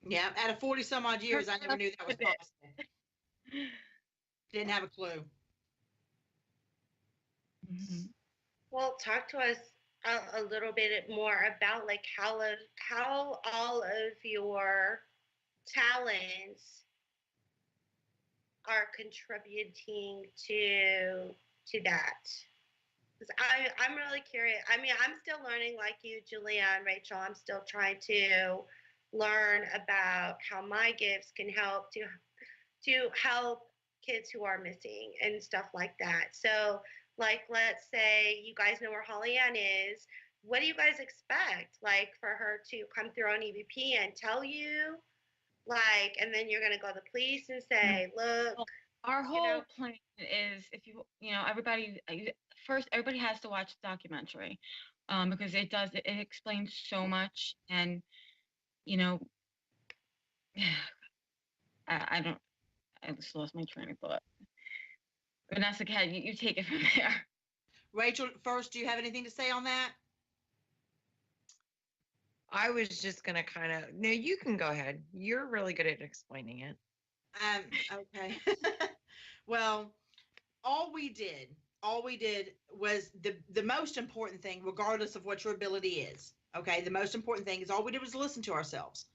Yeah, out of 40 some odd years, I never knew that was possible. Didn't have a clue. Mm-hmm. Well, talk to us a little bit more about like how all of your talents are contributing to that. 'Cause I'm really curious. I mean, I'm still learning like you, Julia and Rachel. I'm still trying to learn about how my gifts can help to help kids who are missing and stuff like that. So, like, let's say you guys know where Holly Ann is. What do you guys expect? Like, for her to come through on EVP and tell you? Like, and then you're going to go to the police and say, look. Well, our whole plan is, if everybody, first, everybody has to watch the documentary, because it explains so much. And, you know, I just lost my train of thought. Vanessa, you take it from there. Rachel, first, do you have anything to say on that? I was just gonna no, you can go ahead. You're really good at explaining it. Okay. Well, all we did was the most important thing, regardless of what your ability is. Okay. The most important thing is all we did was listen to ourselves.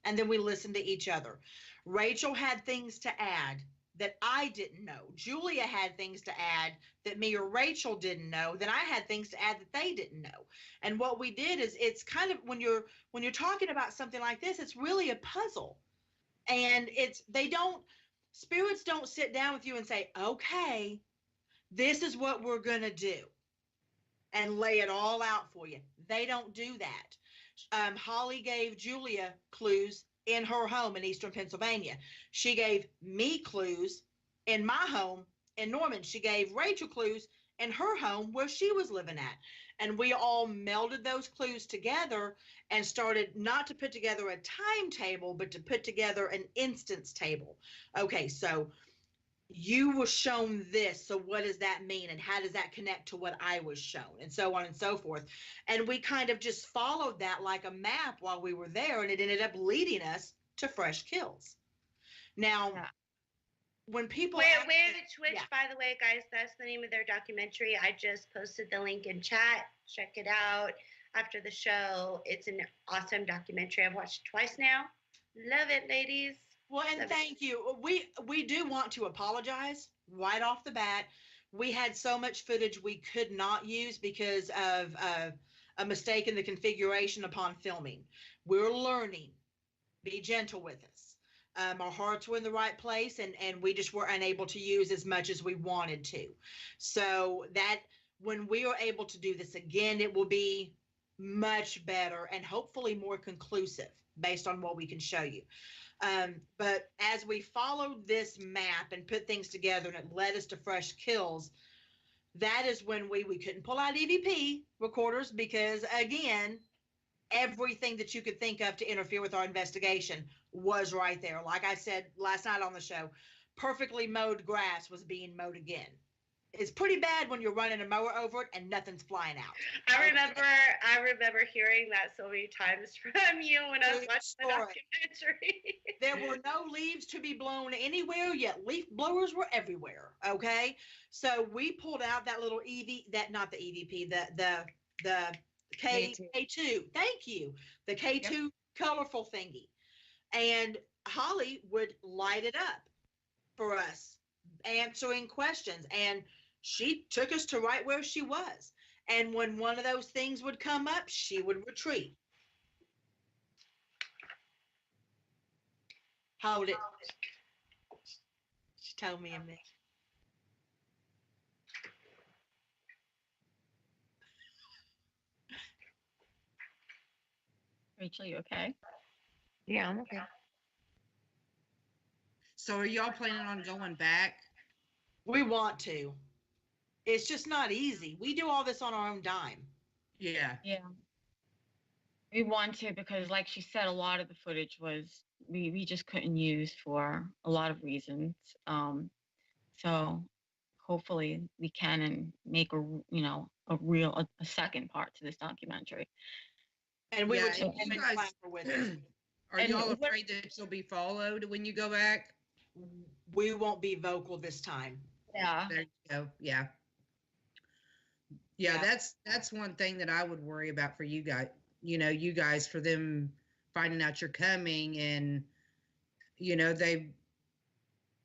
And then we listened to each other. Rachel had things to add that I didn't know. Julia had things to add that me or Rachel didn't know. Then I had things to add that they didn't know. And what we did is, it's kind of, when you're talking about something like this, it's really a puzzle. And spirits don't sit down with you and say, okay, this is what we're going to do, and lay it all out for you. They don't do that. Holly gave Julia clues in her home in Eastern Pennsylvania. She gave me clues in my home in Norman. She gave Rachel clues in her home where she was living at. And we all melded those clues together and started not to put together a timetable, but to put together an instance table. Okay, so you were shown this, so what does that mean, and how does that connect to what I was shown, and so on and so forth. And we kind of just followed that like a map while we were there, and it ended up leading us to fresh kills. Now, when people Which, by the way, guys, that's the name of their documentary. I just posted the link in chat. Check it out after the show. It's an awesome documentary. I've watched it twice now. Love it, ladies. Well, and thank you. We do want to apologize right off the bat. We had so much footage we could not use because of a mistake in the configuration upon filming. We're learning. Be gentle with us. Our hearts were in the right place, and we just were unable to use as much as we wanted to. So that when we are able to do this again, it will be much better and hopefully more conclusive based on what we can show you. But as we followed this map and put things together, and it led us to fresh kills, that is when we couldn't pull out EVP recorders because, again, everything that you could think of to interfere with our investigation was right there. Like I said last night on the show, perfectly mowed grass was being mowed again. it's pretty bad when you're running a mower over it and nothing's flying out. I remember hearing that so many times from you when I was watching the documentary. There were no leaves to be blown anywhere, yet leaf blowers were everywhere. Okay, so we pulled out that little not the EVP, the K2. Thank you, the K2 colorful thingy, and Holly would light it up for us, answering questions, and she took us to right where she was. And when one of those things would come up, she would retreat. Hold it. She told me a minute. Rachel, you okay? Yeah, I'm okay. So are y'all planning on going back? We want to. It's just not easy. We do all this on our own dime. Yeah. Yeah. We want to because, like she said, a lot of the footage was we just couldn't use for a lot of reasons. So hopefully we can and make a second part to this documentary. And we Yeah, would and take you them and guys- clapper with us. Are And y'all what- afraid that you'll be followed when you go back? We won't be vocal this time. Yeah. There you go. Yeah. Yeah, Yeah. that's one thing that I would worry about for you guys. You guys, for them finding out you're coming, and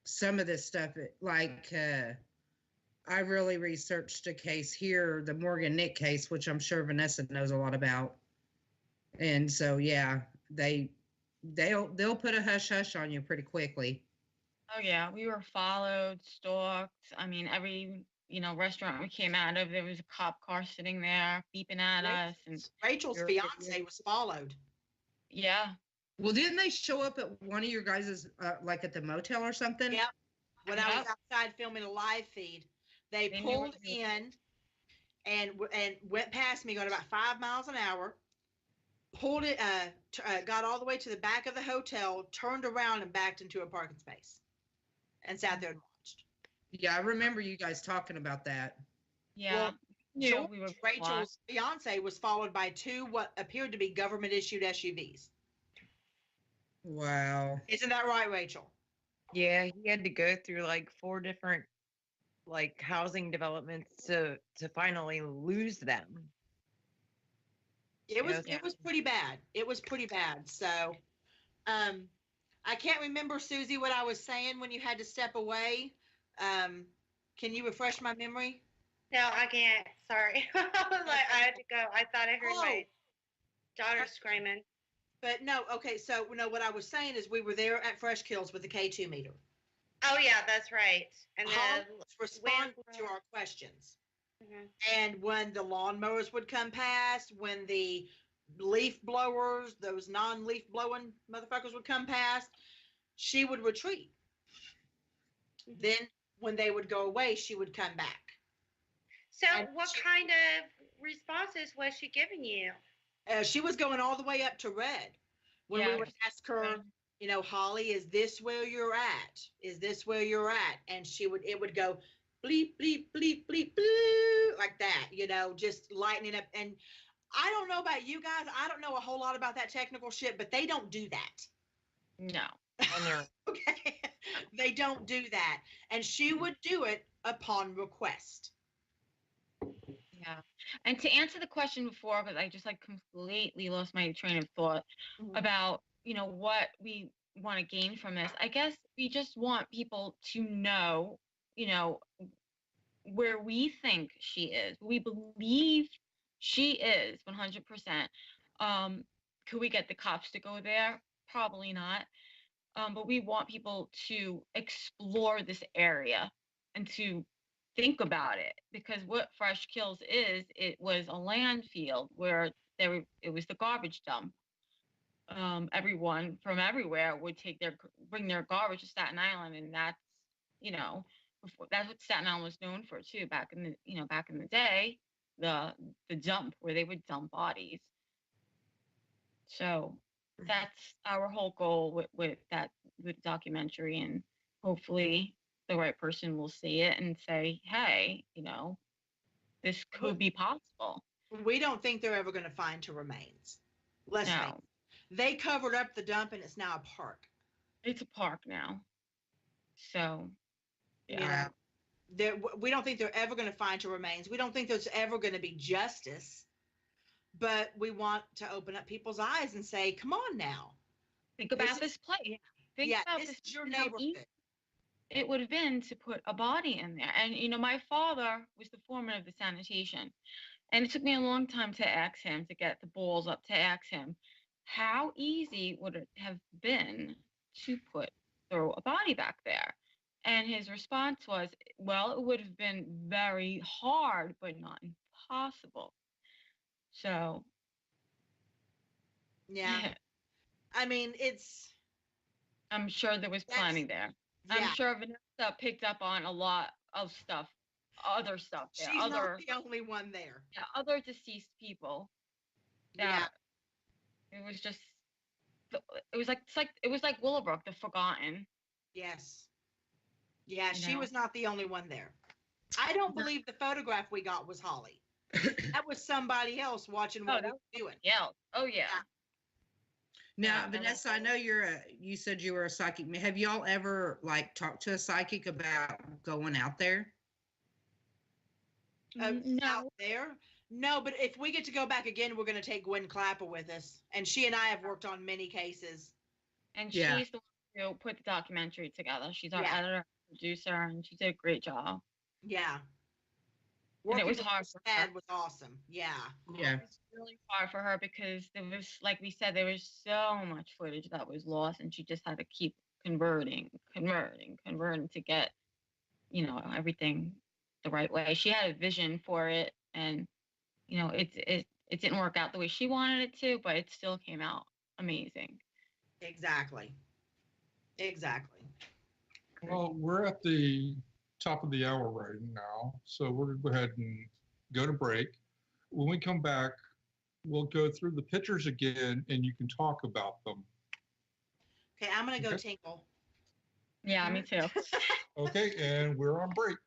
some of this stuff, I really researched a case here, the Morgan Nick case, which I'm sure Vanessa knows a lot about. And so, yeah, they'll put a hush hush on you pretty quickly. Oh yeah, we were followed, stalked. I mean, every restaurant we came out of, there was a cop car sitting there beeping at us, and Rachel's fiance was followed. yeah, Well, didn't they show up at one of your guys's, like at the motel or something? Yep. When I was Yep. outside filming a live feed, they They knew pulled what they- in and went past me going about 5 miles an hour, pulled it, got all the way to the back of the hotel, turned around and backed into a parking space and sat there and watched. Yeah, I remember you guys talking about that. yeah. Well, Knew George, we were Rachel's fiance was followed by two what appeared to be government issued SUVs. Wow. Isn't that right, Rachel? Yeah, he had to go through like 4 different like housing developments to finally lose them. It was Yes. it was pretty bad. It was pretty bad. So I can't remember, Susie, what I was saying when you had to step away. Can you refresh my memory? No, I can't. Sorry. I was like, I had to go. I thought I heard my daughter screaming. But no, okay, so no, what I was saying is we were there at Fresh Kills with the K2 meter. Oh yeah, that's right. And Holly then was responding to our questions. Mhm. And when the lawnmowers would come past, when the leaf blowers, those non-leaf blowing motherfuckers would come past, she would retreat. Then when they would go away, she would come back. So And what she- kind of responses was she giving you? She was going all the way up to red. When we Yeah. would ask her, Holly, is this where you're at? Is this where you're at? And it would go bleep, bleep, bleep, bleep, bleep, like that, just lightening up. And I don't know about you guys. I don't know a whole lot about that technical shit, but they don't do that. No. And they're Okay. They don't do that. And she would do it upon request. Yeah. And to answer the question before, because I just completely lost my train of thought about, what we want to gain from this. I guess we just want people to know, where we think she is. We believe she is 100%. Could we get the cops to go there? Probably not. But we want people to explore this area and to think about it, because what Fresh Kills is, it was a landfill where it was the garbage dump. Everyone from everywhere would bring their garbage to Staten Island, and that's that's what Staten Island was known for too back in the day, the dump where they would dump bodies. So that's our whole goal with the documentary, and hopefully the right person will see it and say, hey, this could be possible. We don't think they're ever going to find her remains. Let's face No, it. They covered up the dump and it's now a park. it's a park now. So, You yeah. know, we don't think they're ever going to find her remains. We don't think there's ever going to be justice. But we want to open up people's eyes and say, come on now. Think about this place. Think about this this. is your How easy neighborhood. it would have been to put a body in there. And, my father was the foreman of the sanitation. And it took me a long time to ask him, to get the balls up to ask him, how easy would it have been to throw a body back there? And his response was, well, it would have been very hard, but not impossible. So, Yeah. I mean, I'm sure there was plenty there. yeah. I'm sure Vanessa picked up on a lot of stuff, other stuff there. She's not the only one there. Yeah, other deceased people. Yeah. It was just, it was like Willowbrook, the forgotten. Yes. Yeah, she was not the only one there. I don't believe the photograph we got was Holly. That was somebody else watching what we were doing. Yeah. Oh, yeah. Now, Vanessa, I know you said you were a psychic. Have y'all ever talked to a psychic about going out there? No. Out there? No, but if we get to go back again, we're going to take Gwen Clapper with us. And she and I have worked on many cases. And she's the one who put the documentary together. She's our editor, producer, and she did a great job. Yeah. And it was hard for her. Was awesome. Yeah. Yeah. It was really hard for her because there was, like we said, there was so much footage that was lost, and she just had to keep converting to get, everything the right way. She had a vision for it, and it didn't work out the way she wanted it to, but it still came out amazing. Exactly. Well, we're at the top of the hour right now, so we're going to go ahead and go to break. When we come back, we'll go through the pictures again, and you can talk about them. Okay, I'm going to go tinkle. Yeah, me too. Okay, and we're on break.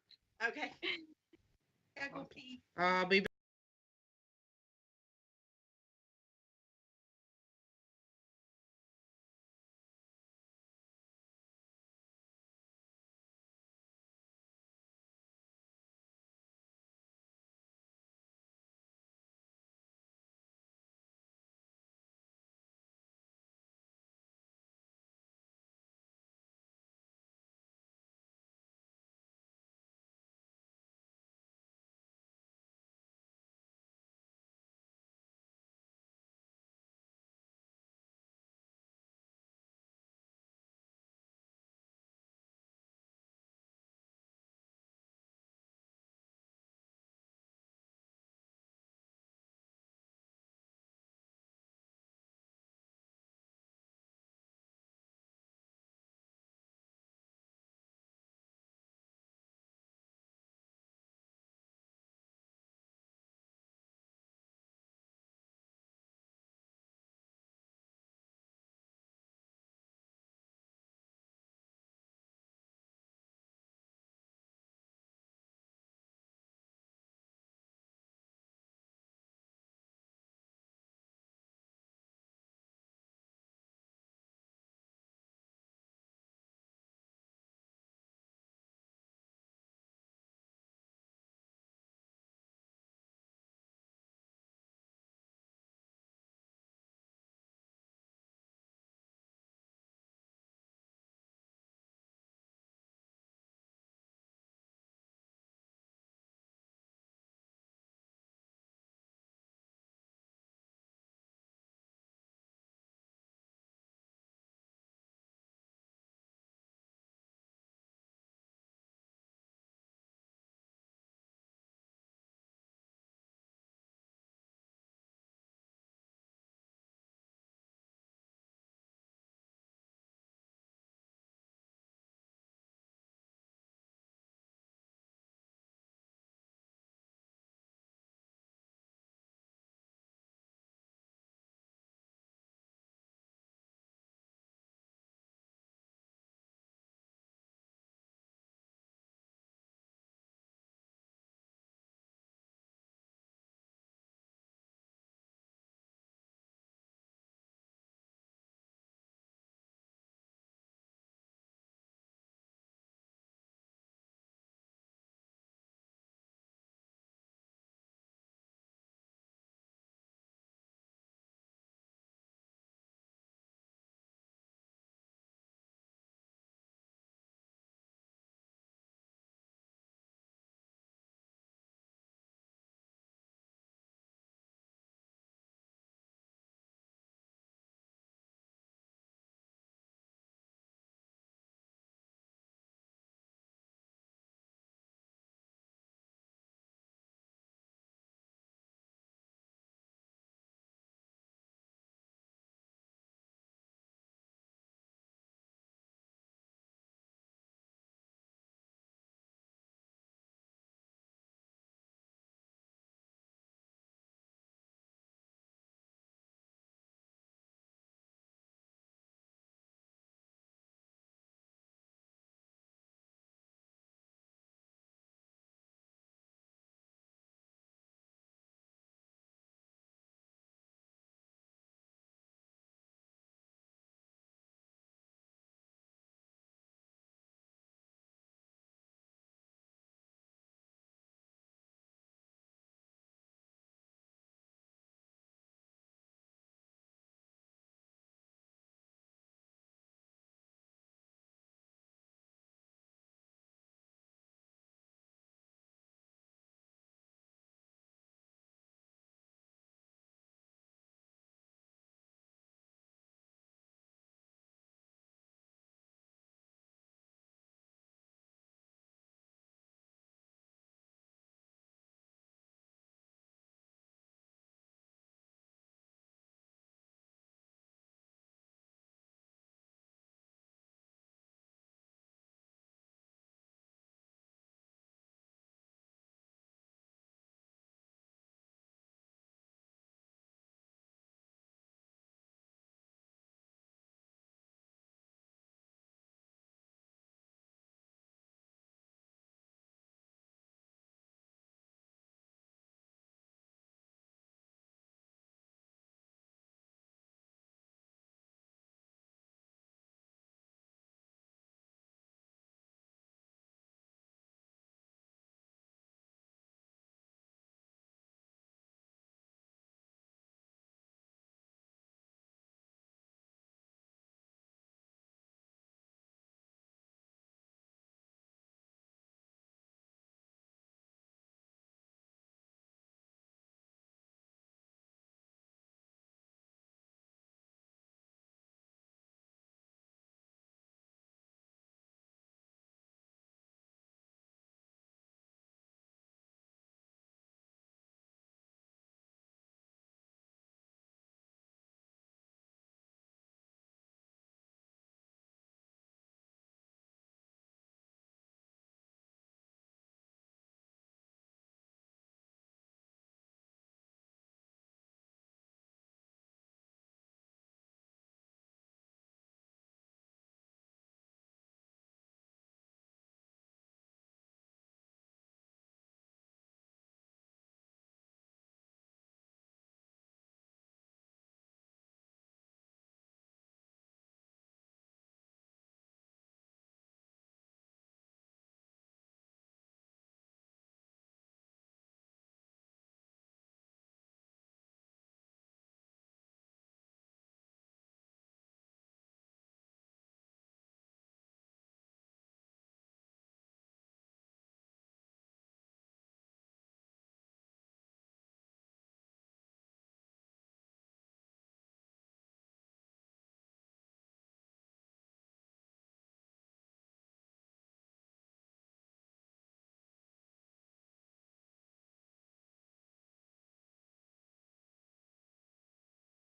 Okay. Gotta go pee. I'll be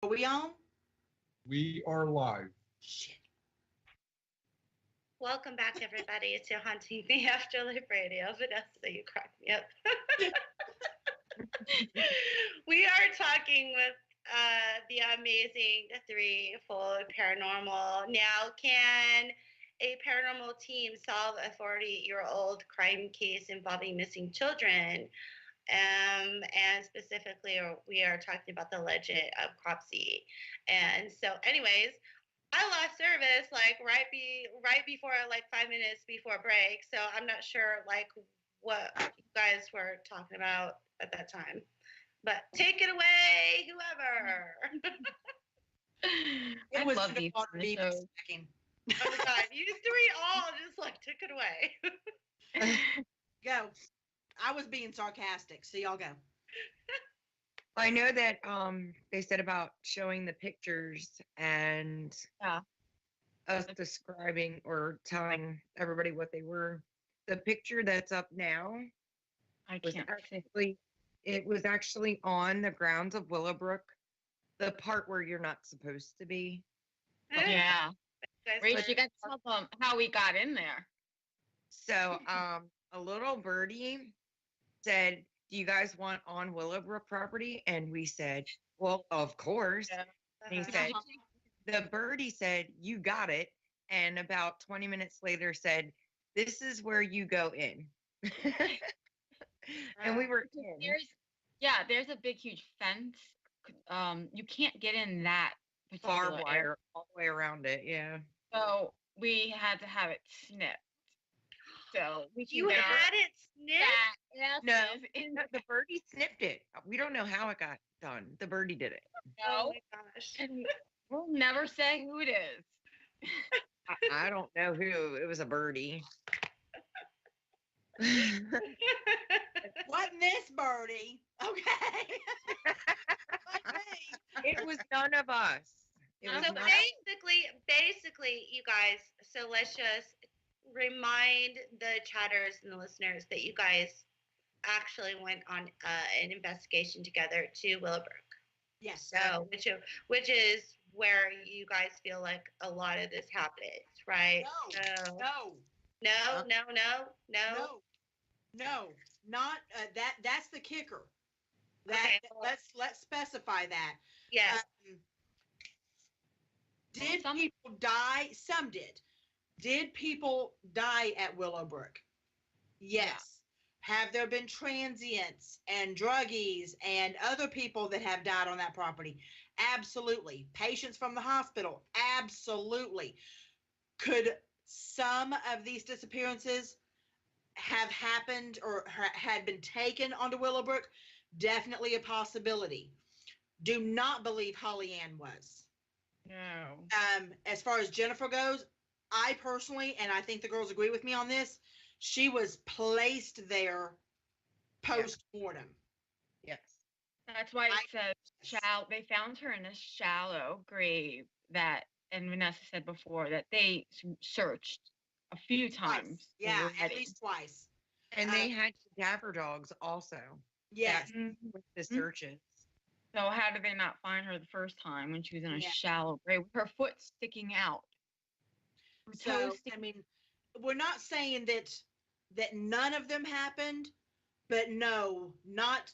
Are we on? We are live. Shit. Welcome back, everybody, to Haunting the Afterlife Radio. Vanessa, you cracked me up. We are talking with the amazing Fold Paranormal. Now, can a paranormal team solve a 40-year-old crime case involving missing children? And specifically, we are talking about the legend of Cropsey. And so, anyways, I lost service like right before, like 5 minutes before break. So I'm not sure like what you guys were talking about at that time. But take it away, whoever. It I was love these underwater beam shows. stacking. Oh my God, you three all just like took it away. Go. I was being sarcastic, so y'all go. I know that they said about showing the pictures and Yeah. us describing or telling everybody what they were. The picture that's up now I was can't see. actually on the grounds of Willowbrook, the part where you're not supposed to be. Yeah. Guys, Rach, you got to tell them how we got in there. So a little birdie said, "Do you guys want on Willowbrook property?" And we said, "Well, of course." Yeah. And he said, the birdie said, "You got it." And about 20 minutes later said, "This is where you go in." And we were in. There's a big, huge fence. You can't get in that particular Barbed area. wire all the way around it. Yeah. So we had to have it snipped. So we can you get had it snipped? No, in the birdie snipped it. We don't know how it got done. The birdie did it. Oh no, my gosh. and we'll never say who it is. I don't know who. It was a birdie. Wasn't this birdie? Okay. Like me. It was none of us. It was So not. basically, you guys, so let's just remind the chatters and the listeners that you guys actually went on an investigation together to Willowbrook. Yes. So, which is where you guys feel like a lot of this happened, right? So, No. no. No. Not that. That's the kicker. That Okay. let's specify that. Yes. Did Some- people die? Some did. Did people die at Willowbrook? Yes. Have there been transients and druggies and other people that have died on that property? Absolutely. Patients from the hospital? Absolutely. Could some of these disappearances have happened or had been taken onto Willowbrook? Definitely a possibility. Do not believe Holly Ann was. No. As far as Jennifer goes, I personally, and I think the girls agree with me on this, she was placed there post-mortem. Yes. That's why it says they found her in a shallow grave and Vanessa said before that they searched a few times. Twice. Yeah, at already. least twice. And they had cadaver dogs also. Yes. With the searches. So how did they not find her the first time when she was in a Yeah. shallow grave with her foot sticking out? Her So, toes sticking- I mean, we're not saying that none of them happened, but no, not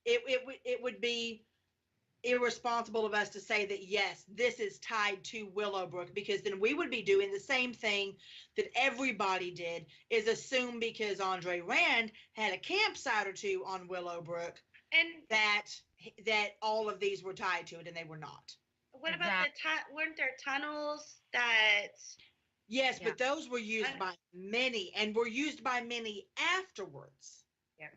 it would be irresponsible of us to say that yes, this is tied to Willowbrook, because then we would be doing the same thing that everybody did, is assume because Andre Rand had a campsite or two on Willowbrook And that all of these were tied to it, and they were not. what about weren't there tunnels that? Yes, Yeah. but those were used by many, and were used by many afterwards. Yes.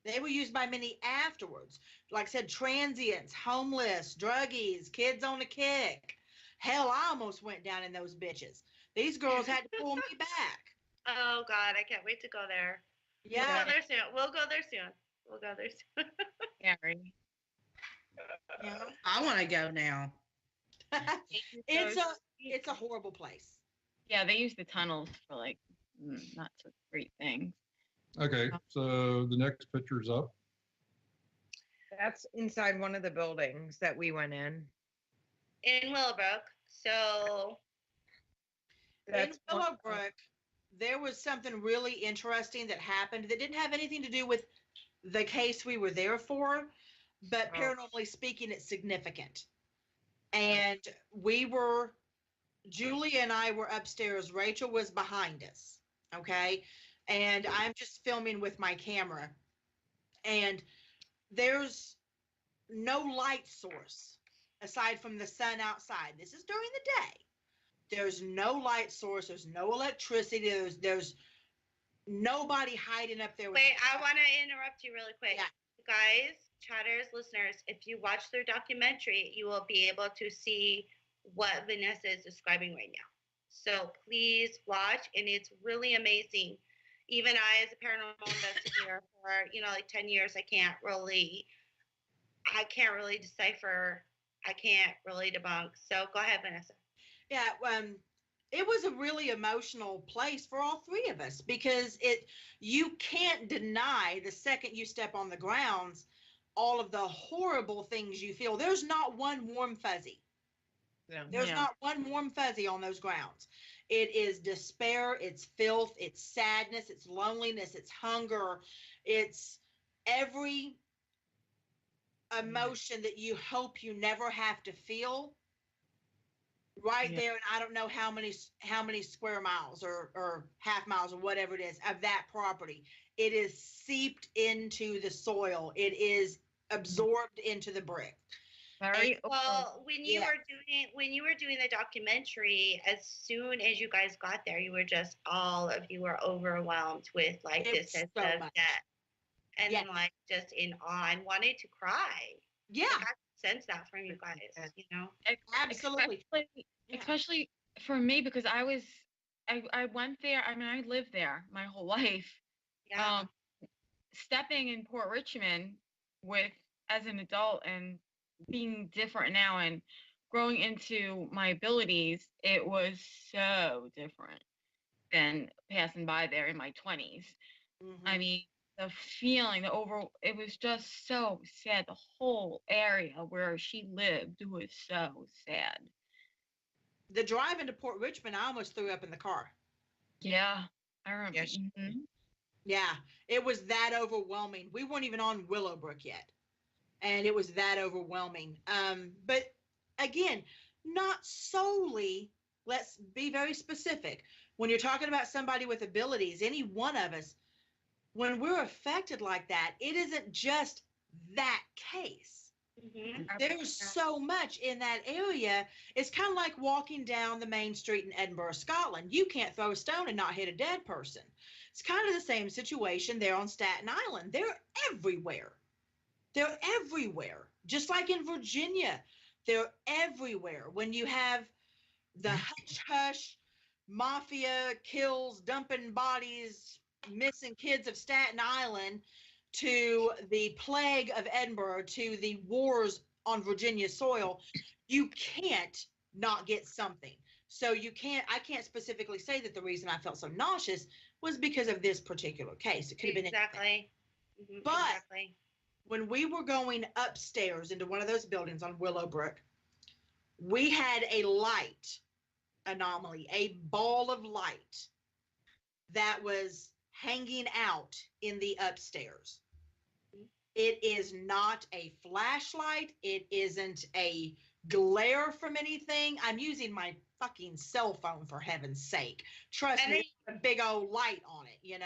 They were used by many afterwards. Like I said, transients, homeless, druggies, kids on a kick. Hell, I almost went down in those bitches. These girls had to pull me back. Oh God, I can't wait to go there. Yeah. We'll go there soon. Scary. Yeah. I want to go now. It's a horrible place. Yeah, they use the tunnels for like not so great things. Okay, so the next picture's up. That's inside one of the buildings that we went in. In Willowbrook. So That's in Willowbrook, there was something really interesting that happened that didn't have anything to do with the case we were there for, but paranormally speaking, it's significant. And Julie and I were upstairs. Rachel was behind us. Okay. And I'm just filming with my camera. And there's no light source aside from the sun outside. This is during the day. There's no light source. There's no electricity. There's nobody hiding up there. Wait, I want to interrupt you really quick. Yeah. Guys, chatters, listeners, if you watch their documentary, you will be able to see what Vanessa is describing right now. So please watch, and it's really amazing. Even I, as a paranormal investigator for, like 10 years, I can't really decipher. I can't really debunk. So go ahead, Vanessa. Yeah, it was a really emotional place for all three of us because you can't deny the second you step on the grounds all of the horrible things you feel. There's not one warm fuzzy. Yeah. There's not one warm fuzzy on those grounds. It is despair, it's filth, it's sadness, it's loneliness, it's hunger, it's every emotion that you hope you never have to feel. Right there, and I don't know how many square miles or half miles or whatever it is of that property. It is seeped into the soil. It is absorbed into the brick. Well, when you were doing the documentary, as soon as you guys got there, all of you were overwhelmed with this sense of death, and like just in awe and wanted to cry. Yeah. I sense that from you guys, Absolutely. Especially for me, because I went there. I mean, I lived there my whole life. Yeah. Stepping in Port Richmond as an adult and being different now and growing into my abilities, it was so different than passing by there in my 20s. Mm-hmm. I mean, the feeling, it was just so sad. The whole area where she lived was so sad. The drive into Port Richmond, I almost threw up in the car. Yeah, I remember. Yes. Mm-hmm. Yeah, it was that overwhelming. We weren't even on Willowbrook yet, and it was that overwhelming. But again, not solely. Let's be very specific. When you're talking about somebody with abilities, any one of us, when we're affected like that, it isn't just that case. Mm-hmm. There's so much in that area. It's kind of like walking down the main street in Edinburgh, Scotland. You can't throw a stone and not hit a dead person. It's kind of the same situation there on Staten Island. They're everywhere. They're everywhere. Just like in Virginia, they're everywhere. When you have the hush-hush, mafia kills, dumping bodies, missing kids of Staten Island, to the plague of Edinburgh, to the wars on Virginia soil, you can't not get something. So I can't specifically say that the reason I felt so nauseous was because of this particular case. It could have been exactly. Mm-hmm. But when we were going upstairs into one of those buildings on Willowbrook, we had a light anomaly, a ball of light that was hanging out in the upstairs. It is not a flashlight. It isn't a glare from anything. I'm using my fucking cell phone, for heaven's sake. Trust me, a big old light on it,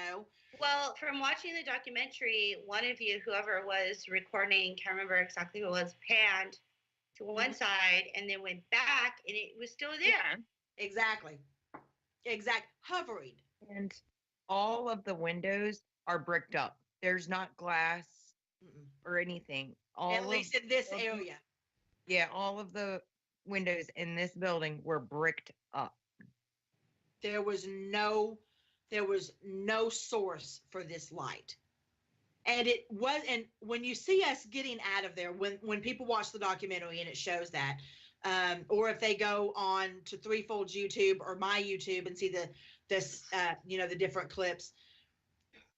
Well, from watching the documentary, one of you, whoever was recording, can't remember exactly who it was, panned to one side and then went back and it was still there. Yeah. Exactly. Hovering. And all of the windows are bricked up. There's not glass or anything. At least in this area. Yeah, all of the windows in this building were bricked up. There was no source for this light. And when you see us getting out of there, when people watch the documentary and it shows that, or if they go on to Threefold's YouTube or my YouTube and see the different clips,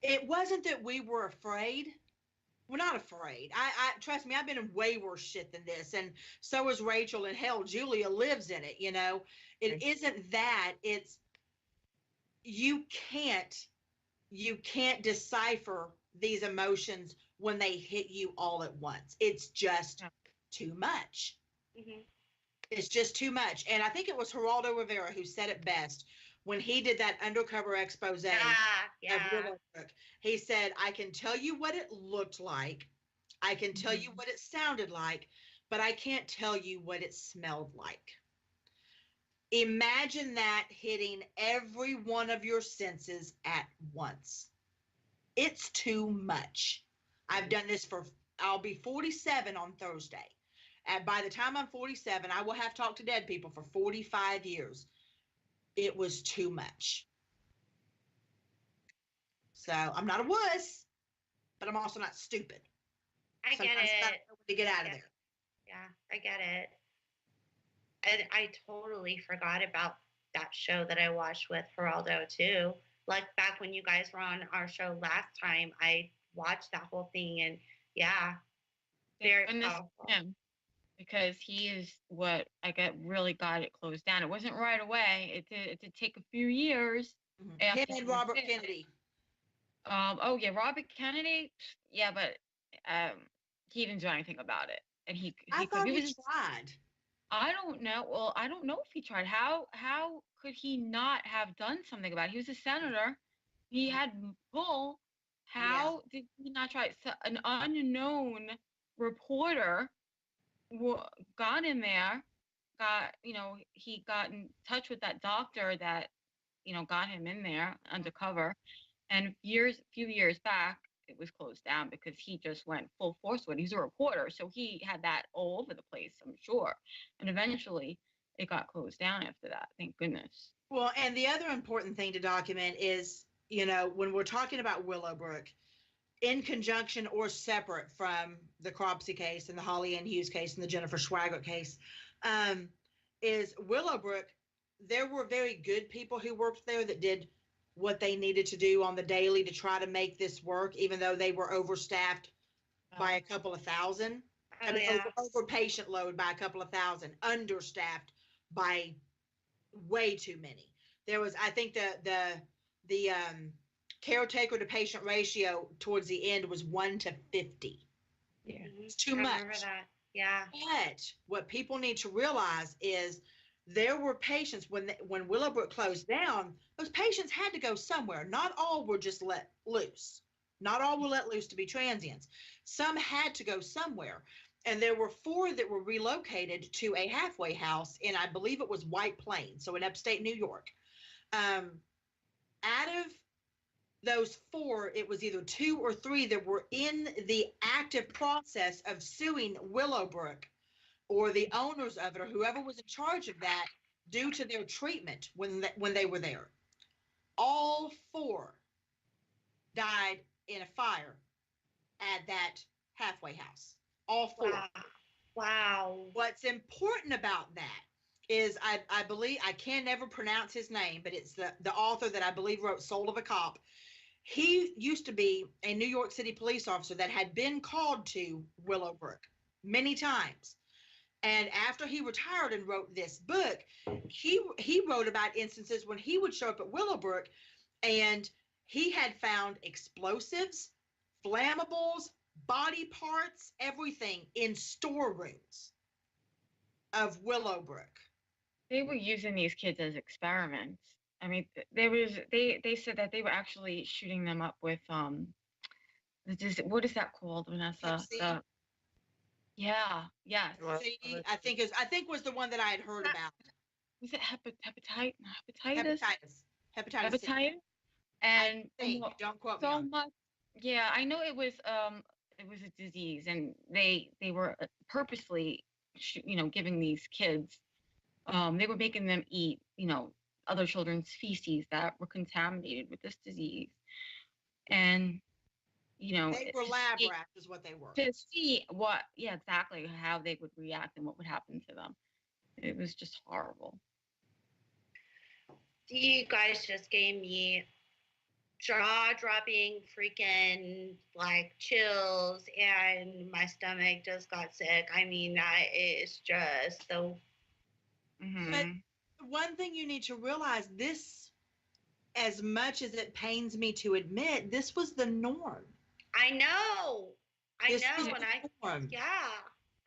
it wasn't that we were afraid. We're not afraid. I trust me, I've been in way worse shit than this. And so is Rachel, and hell, Julia lives in it, you know. It isn't that, it's you can't decipher these emotions when they hit you all at once. It's just too much. Mm-hmm. It's just too much. And I think it was Geraldo Rivera who said it best when he did that undercover expose of Willowbrook. He said, I can tell you what it looked like. I can tell you what it sounded like, but I can't tell you what it smelled like. Imagine that hitting every one of your senses at once. It's too much. I've done this I'll be 47 on Thursday. And by the time I'm 47, I will have talked to dead people for 45 years. It was too much. So I'm not a wuss, but I'm also not stupid. I get it. To get out of there. Yeah, I get it. And I totally forgot about that show that I watched with Geraldo too. Like back when you guys were on our show last time, I watched that whole thing, and yeah, very powerful. Him, because he is what really got it closed down. It wasn't right away. It did take a few years. Mm-hmm. Him and Robert Kennedy. Oh yeah, Robert Kennedy. Yeah, but he didn't do anything about it, and I thought he tried. I don't know. Well, I don't know if he tried. How could he not have done something about it? He was a senator. He had pull. How did he not try? So an unknown reporter got in there. He got in touch with that doctor that, got him in there undercover. And few years back, it was closed down because he just went full force with it. He's a reporter, so he had that all over the place, I'm sure. And eventually it got closed down after that, thank goodness. Well, and the other important thing to document is, when we're talking about Willowbrook, in conjunction or separate from the Cropsey case and the Holly Ann Hughes case and the Jennifer Swaggart case, is Willowbrook, there were very good people who worked there that did what they needed to do on the daily to try to make this work, even though they were overstaffed by a couple of thousand. Over patient load by a couple of thousand, understaffed by way too many. There was, I think the caretaker to patient ratio towards the end was 1 to 50. Yeah. It's too much. I remember that. Yeah. But what people need to realize is there were patients when Willowbrook closed down, those patients had to go somewhere. Not all were just let loose. Not all were let loose to be transients. Some had to go somewhere. And there were 4 that were relocated to a halfway house in, I believe it was White Plains, so in upstate New York. Out of those 4, it was either 2 or 3 that were in the active process of suing Willowbrook or the owners of it or whoever was in charge of that due to their treatment when they were there. All 4 died in a fire at that halfway house. All 4. Wow. What's important about that is I believe, I can never pronounce his name, but it's the author that I believe wrote Soul of a Cop. He used to be a New York City police officer that had been called to Willowbrook many times. And after he retired and wrote this book, he wrote about instances when he would show up at Willowbrook and he had found explosives, flammables, body parts, everything in storerooms of Willowbrook. They were using these kids as experiments. I mean, they said that they were actually shooting them up with what is that called, Vanessa? Yes. I think was the one that I had heard about. Was it hepatitis? Hepatitis. And don't quote me on much. Yeah, I know it was a disease, and they were purposely, giving these kids. They were making them eat, other children's feces that were contaminated with this disease, and they were lab rats, is what they were. To see exactly how they would react and what would happen to them. It was just horrible. You guys just gave me jaw-dropping freaking like chills, and my stomach just got sick. I mean, that is just the. But one thing you need to realize, this, as much as it pains me to admit, this was the norm. I know. This was When the norm. yeah,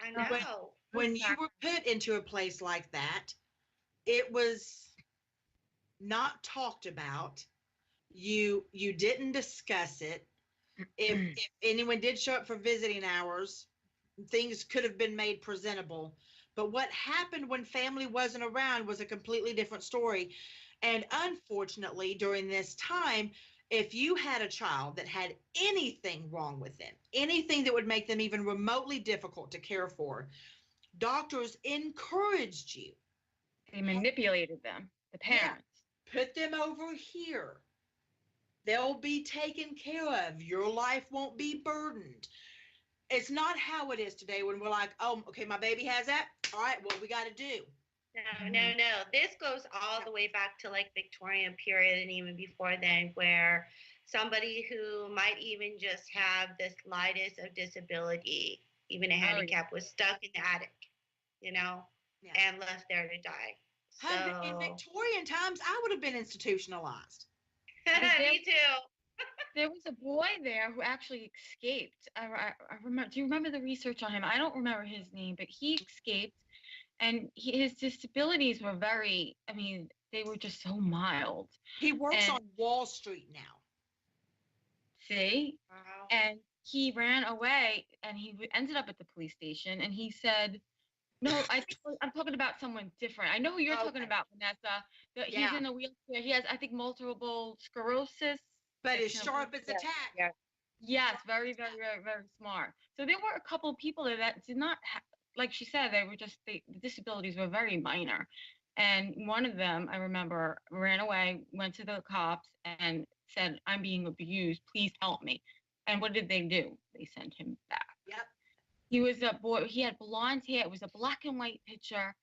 I know. When you were put into a place like that, it was not talked about. You didn't discuss it. If anyone did show up for visiting hours, things could have been made presentable. But what happened when family wasn't around was a completely different story. And unfortunately, during this time, if you had a child that had anything wrong with them, anything that would make them even remotely difficult to care for, doctors encouraged you. They manipulated them, the parents. Yeah, put them over here. They'll be taken care of. Your life won't be burdened. It's not how it is today when we're like, oh, okay, my baby has that. All right, what we got to do? No. This goes all the way back to like Victorian period and even before then, where somebody who might even just have the slightest of disability, even a handicap, was stuck in the attic, and left there to die. So, in Victorian times, I would have been institutionalized. Me too. There was a boy there who actually escaped. I remember. Do you remember the research on him? I don't remember his name, but he escaped, and his disabilities were very. I mean, they were just so mild. He works on Wall Street now. See, Wow. and he ran away, and he ended up at the police station, and he said, "No, I think I'm talking about someone different. I know who you're talking about, Vanessa. He's in a wheelchair. He has, I think, multiple sclerosis." But as sharp as a tack. Yeah. Yes, very, very, very, very smart. So there were a couple of people that did not, like she said, they were just, the disabilities were very minor. And one of them, I remember, ran away, went to the cops and said, "I'm being abused. Please help me." And what did they do? They sent him back. Yep. He was a boy. He had blonde hair. It was a black and white picture.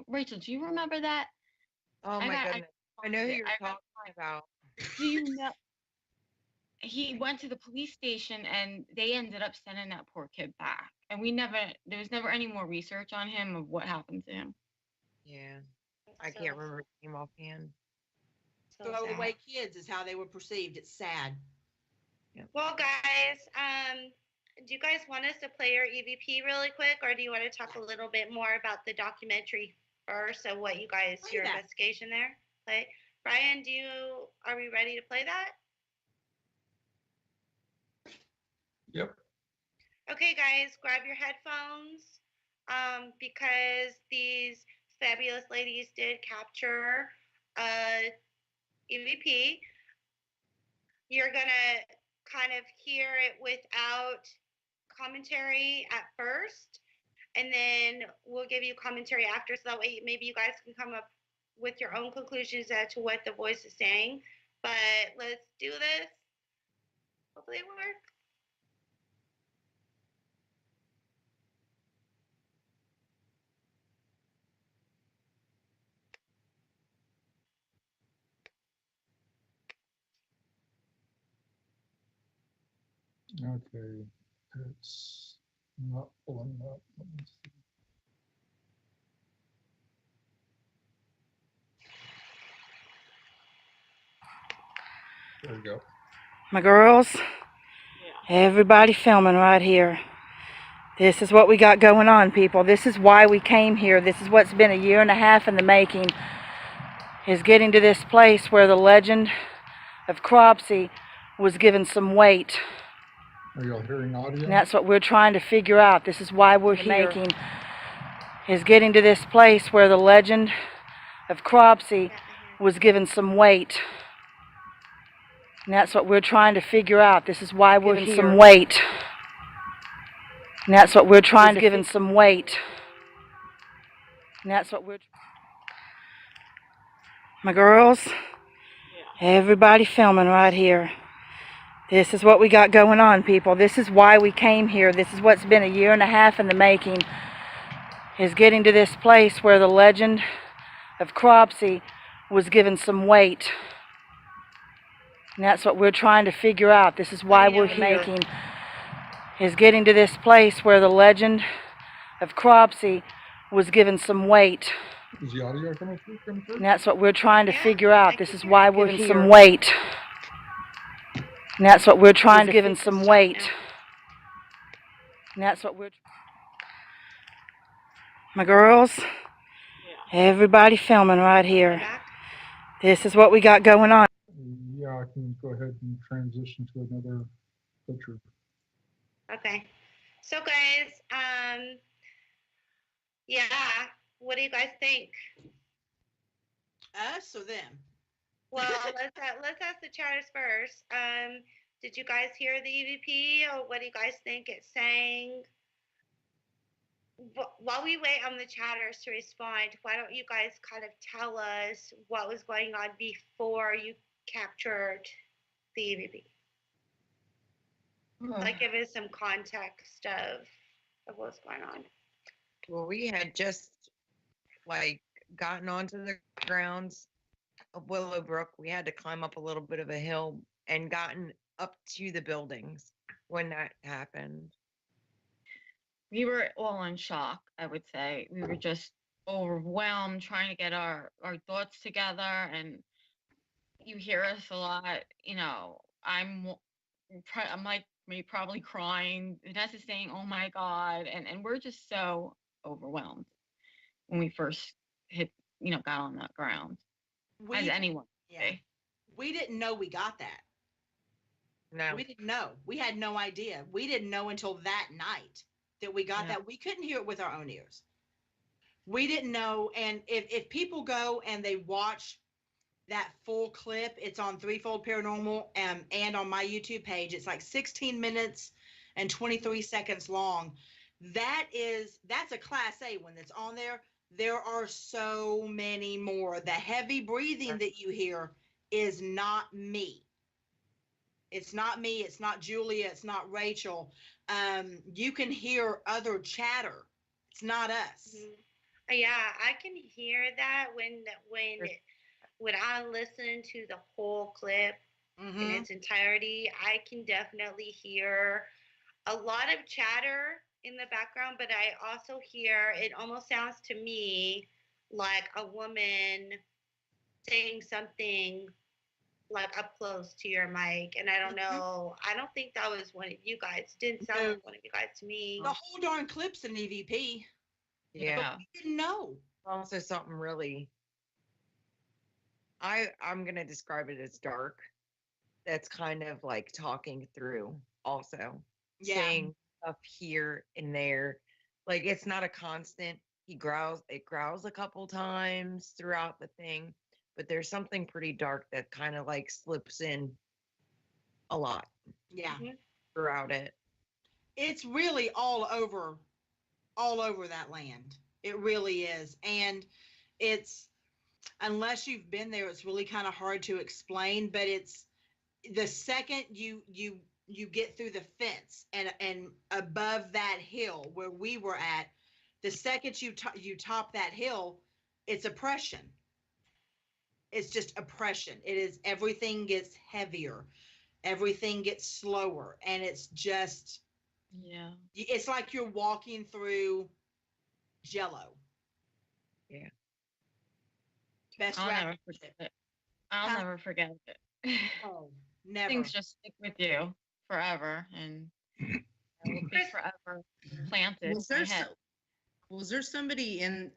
Rachel, do you remember that? Oh my goodness. I know who you're talking about. Do you know? He went to the police station and they ended up sending that poor kid back. And there was never any more research on him of what happened to him. Yeah. I can't remember his name offhand. Throwaway kids is how they were perceived. It's sad. Yep. Well, guys, do you guys want us to play your EVP really quick, or do you want to talk a little bit more about the documentary first and what you guys, your investigation there? Play. Brian, are we ready to play that? Yep. Okay, guys, grab your headphones because these fabulous ladies did capture EVP. You're going to kind of hear it without commentary at first, and then we'll give you commentary after, so that way maybe you guys can come up with your own conclusions as to what the voice is saying. But let's do this. Hopefully it works. Okay, it's not pulling up. Let me see. There we go. My girls, everybody filming right here. This is what we got going on, people. This is why we came here. This is what's been a year and a half in the making, is getting to this place where the legend of Cropsey was given some weight. Are y'all hearing audio? And that's what we're trying to figure out. This is why we're here. Is getting to this place where the legend of Cropsey was given some weight. And that's what we're trying to figure out. This is why we're here. Some weight. And that's what we're trying to give some weight. And that's what we're... My girls, everybody filming right here. This is what we got going on, people. This is why we came here. This is what's been a year and a half in the making, is getting to this place where the legend of Cropsey was given some weight. And that's what we're trying to figure out. This is why we're here. Is getting to this place where the legend of Cropsey was given some weight. Is the audio coming through? And that's what we're trying to figure out. This is why we're here. Some here. weight. And that's what we're trying to give some weight. And that's what we're. My girls, everybody filming right here. This is what we got going on. Yeah, I can go ahead and transition to another picture. Okay. So guys, yeah, what do you guys think? Us or them? Well, let's ask the chatters first. Did you guys hear the EVP, or what do you guys think it's saying? While we wait on the chatters to respond, why don't you guys kind of tell us what was going on before you captured the EVP? Like, give us some context of what's going on. Well, we had just like gotten onto the grounds of Willowbrook. We had to climb up a little bit of a hill and gotten up to the buildings when that happened. We were all in shock, I would say. We were just overwhelmed trying to get our thoughts together, and you hear us a lot, you know. I'm like me probably crying. Vanessa's saying, "Oh my God," and we're just so overwhelmed when we first got on that ground. As anyone. Yeah. We didn't know we got that. No. We didn't know. We had no idea. We didn't know until that night that we got that. We couldn't hear it with our own ears. We didn't know. And if people go and they watch that full clip, it's on Fold Paranormal and on my YouTube page. It's like 16 minutes and 23 seconds long. That's a Class A one that's on there. There are so many more. The heavy breathing that you hear is not me. It's not me. It's not Julia. It's not Rachel. You can hear other chatter. It's not us. Mm-hmm. Yeah, I can hear that when I listen to the whole clip in its entirety. I can definitely hear a lot of chatter in the background, but I also hear, it almost sounds to me like a woman saying something like up close to your mic, and I don't know. I don't think that was one of you guys. Didn't sound like one of you guys to me. The whole darn clip's an EVP. Yeah. But we didn't know. Also something really, I'm going to describe it as dark. That's kind of like talking through also. Yeah. Saying stuff here and there. Like, it's not a constant. It growls a couple times throughout the thing, but there's something pretty dark that kind of like slips in a lot. Yeah. Throughout it. It's really all over that land. It really is. And it's, unless you've been there, it's really kind of hard to explain, but it's the second you get through the fence and above that hill where we were at, the second you top that hill, it's oppression. It's just oppression. It is, everything gets heavier. Everything gets slower, and it's just, it's like you're walking through Jello. Yeah. Best I'll rap. never forget it. I'll never forget it. Oh, never. Things just stick with you forever, and will be forever planted in my head. Was there somebody in?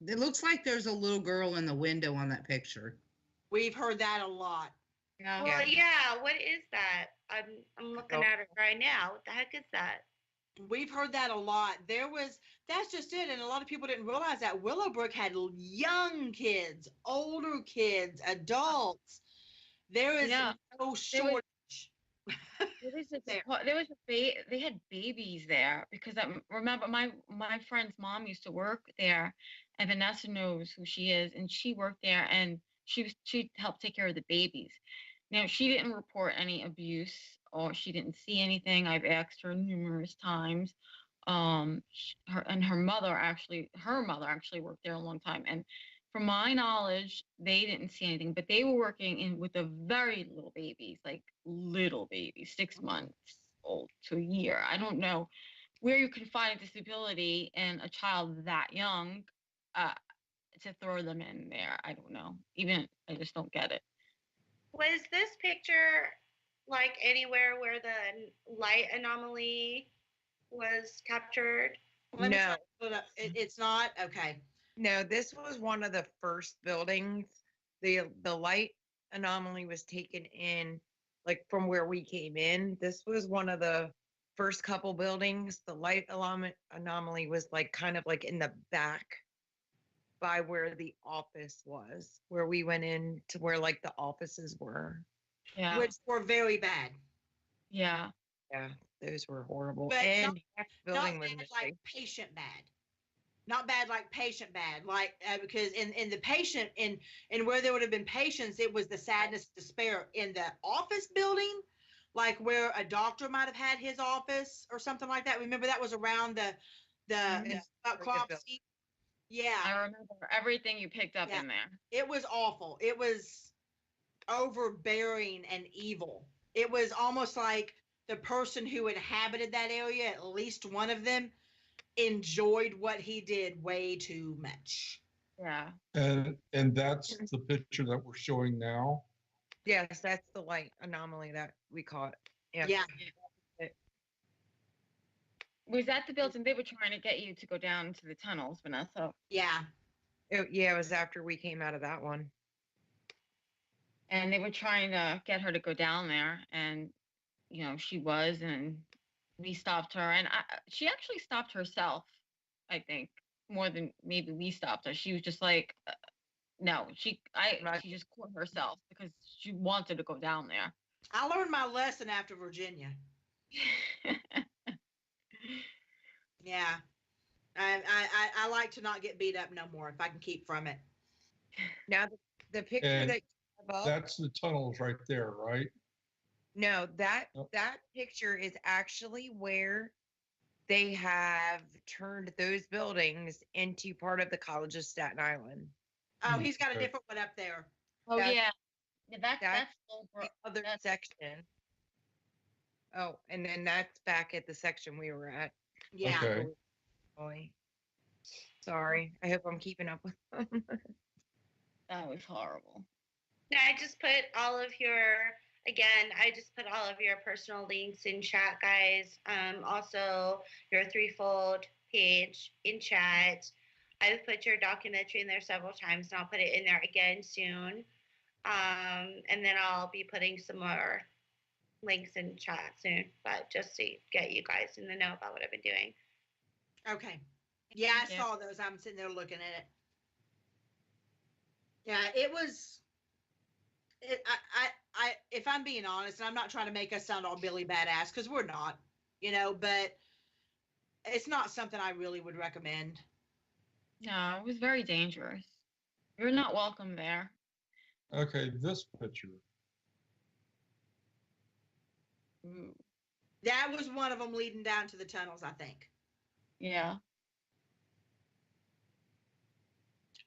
It looks like there's a little girl in the window on that picture. We've heard that a lot. Yeah. Well, yeah. What is that? I'm looking at it right now. What the heck is that? We've heard that a lot. That's just it. And a lot of people didn't realize that Willowbrook had young kids, older kids, adults. There is no shortage. They had babies there, because I remember my friend's mom used to work there, and Vanessa knows who she is, and she worked there, and she helped take care of the babies. Now, she didn't report any abuse, or she didn't see anything. I've asked her numerous times. Her mother actually worked there a long time, and from my knowledge, they didn't see anything, but they were working in with the very little babies, like little babies, 6 months old to a year. I don't know where you can find a disability in a child that young to throw them in there. I don't know. I just don't get it. Was this picture like anywhere where the light anomaly was captured? Let me No. try to pull it up. It's not? Okay. No, this was one of the first buildings. The light anomaly was taken in, like from where we came in. This was one of the first couple buildings. The light anomaly was like kind of like in the back by where the office was, where we went in to where like the offices were. Yeah. Which were very bad. Yeah. Yeah, those were horrible. But And half the Not building was bad missing. like patient bad. Not bad like patient bad. Like, because in the patient, in where there would have been patients, it was the sadness, despair. In the office building, like where a doctor might have had his office or something like that. Remember that was around the Cropsey. Yeah. I remember everything you picked up Yeah. in there. It was awful. It was overbearing and evil. It was almost like the person who inhabited that area, at least one of them, enjoyed what he did way too much. Yeah. And that's the picture that we're showing now. Yes, that's the light anomaly that we caught. Yeah. Was that the building they were trying to get you to go down to the tunnels, Vanessa? Yeah. Yeah, it was after we came out of that one. And they were trying to get her to go down there, and she was, and we stopped her, and she actually stopped herself, I think, more than maybe we stopped her. She was just like, no, she just caught herself because she wanted to go down there. I learned my lesson after Virginia. Yeah. I like to not get beat up no more if I can keep from it. Now the picture And that you have up, that's the tunnels right there, right? no, that Oh. that picture is actually where they have turned those buildings into part of the College of Staten Island. Oh, he's got a Okay. different one up there. Oh That's- yeah, that's The other that's- section. Oh, and then that's back at the section we were at. Yeah. Okay. Boy. Sorry. I hope I'm keeping up with them. that was horrible. Yeah, I just put all of your personal links in chat, guys. Also your threefold page in chat. I've put your documentary in there several times, and I'll put it in there again soon. And then I'll be putting some more links in chat soon, but just to get you guys in the know about what I've been doing. Okay. Yeah, I Yeah. saw those. I'm sitting there looking at it. Yeah, it was. If I'm being honest, and I'm not trying to make us sound all Billy Badass, because we're not, but it's not something I really would recommend. No, it was very dangerous. You're not welcome there. Okay, this picture. Ooh. That was one of them leading down to the tunnels, I think. Yeah.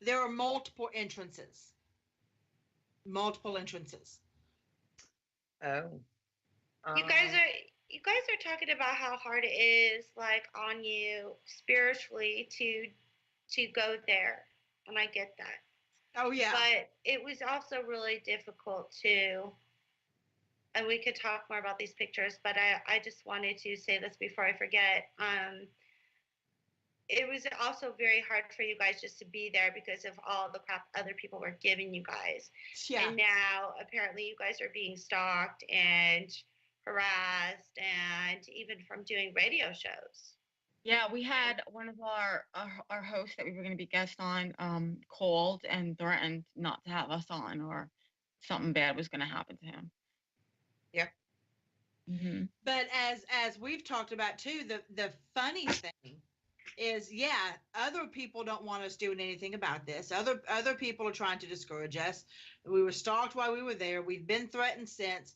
There are multiple entrances. Multiple entrances. Oh. You guys are talking about how hard it is, like, on you spiritually to go there, and I get that. Oh yeah. But it was also really difficult too. And we could talk more about these pictures, but I just wanted to say this before I forget. It was also very hard for you guys just to be there because of all the crap other people were giving you guys. Yeah. And now apparently you guys are being stalked and harassed, and even from doing radio shows. Yeah, we had one of our hosts that we were going to be guest on called and threatened not to have us on, or something bad was going to happen to him. Yep. Mm-hmm. But as we've talked about too, the funny thing is, yeah, other people don't want us doing anything about this. Other people are trying to discourage us. We were stalked while we were there. We've been threatened since.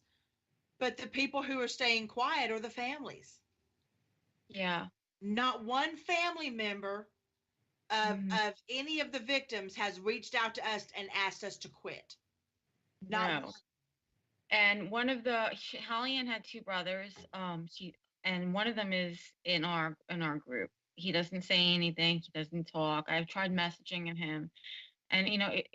But the people who are staying quiet are the families. Yeah. Not one family member of any of the victims has reached out to us and asked us to quit. Not No. And one of the Hallian had two brothers. And one of them is in our group. He doesn't say anything. He doesn't talk. I've tried messaging him, and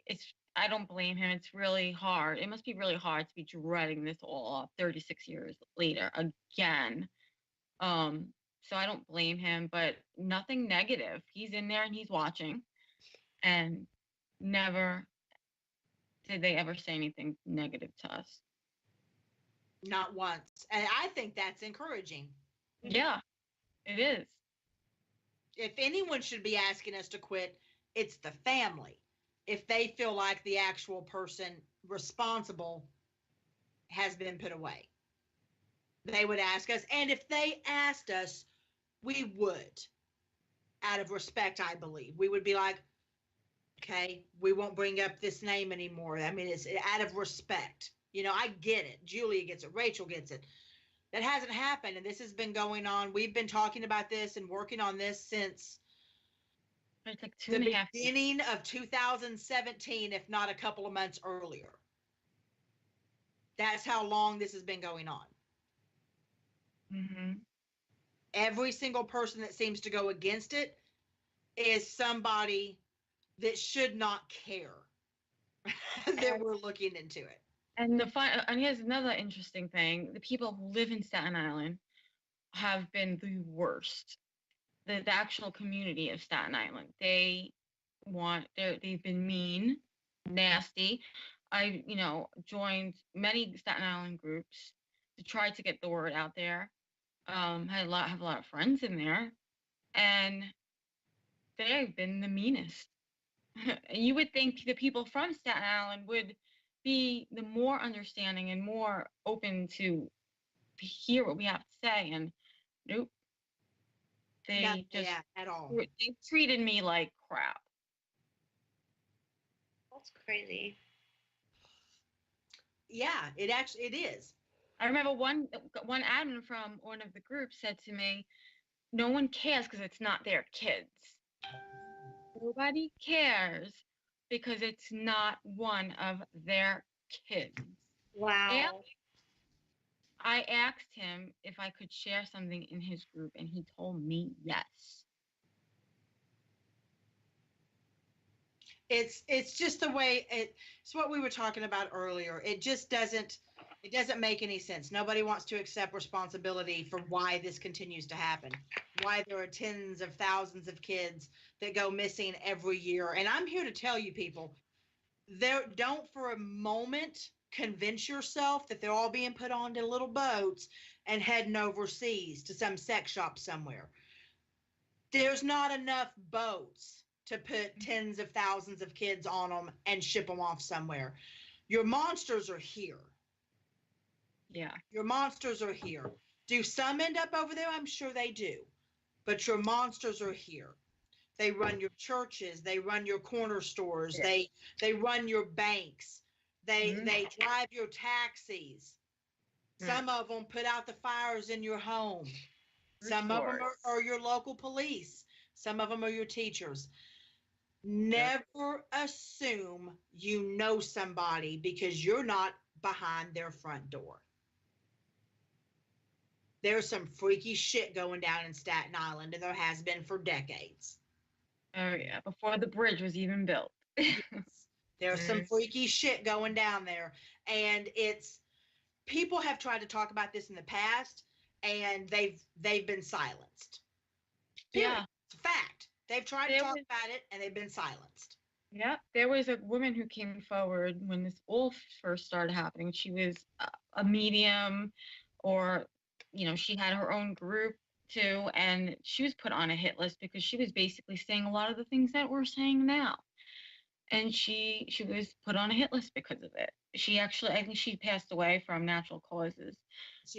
it's I don't blame him. It's really hard. It must be really hard to be dreading this all 36 years later again. So I don't blame him, but nothing negative. He's in there and he's watching, and never did they ever say anything negative to us. Not once. And I think that's encouraging. Yeah, it is. If anyone should be asking us to quit, it's the family. If they feel like the actual person responsible has been put away, they would ask us. And if they asked us, we would, out of respect, I believe. We would be like, okay, we won't bring up this name anymore. I mean, it's out of respect. I get it. Julia gets it. Rachel gets it. That hasn't happened, and this has been going on. We've been talking about this and working on this since it's like the beginning of 2017, if not a couple of months earlier. That's how long this has been going on. Mm-hmm. Every single person that seems to go against it is somebody that should not care that we're looking into it. And here's another interesting thing. The people who live in Staten Island have been the worst. The actual community of Staten Island. They've been mean, nasty. I, joined many Staten Island groups to try to get the word out there. Have a lot of friends in there, and they've been the meanest. You would think the people from Staten Island would be the more understanding and more open to hear what we have to say, and nope. They at all. They treated me like crap. That's crazy. Yeah, it is. I remember one admin from one of the groups said to me, "No one cares because it's not their kids. Nobody cares because it's not one of their kids." Wow. And I asked him if I could share something in his group, and he told me yes. It's just the way it's what we were talking about earlier. It just doesn't make any sense. Nobody wants to accept responsibility for why this continues to happen. Why there are tens of thousands of kids that go missing every year. And I'm here to tell you people, don't for a moment convince yourself that they're all being put onto little boats and heading overseas to some sex shop somewhere. There's not enough boats to put tens of thousands of kids on them and ship them off somewhere. Your monsters are here. Yeah. Your monsters are here. Do some end up over there? I'm sure they do. But your monsters are here. They run your churches. They run your corner stores. Yeah. They run your banks. They drive your taxis. Some of them put out the fires in your home. Some of them are your local police. Some of them are your teachers. Never assume you know somebody because you're not behind their front door. There's some freaky shit going down in Staten Island, and there has been for decades. Oh, yeah, before the bridge was even built. There's some freaky shit going down there, and people have tried to talk about this in the past, and they've been silenced. Period. Yeah. It's a fact. They've tried to talk about it, and they've been silenced. Yeah, there was a woman who came forward when this all first started happening. She was a medium, or she had her own group too, and she was put on a hit list because she was basically saying a lot of the things that we're saying now. And she was put on a hit list because of it. She actually, I think she passed away from natural causes.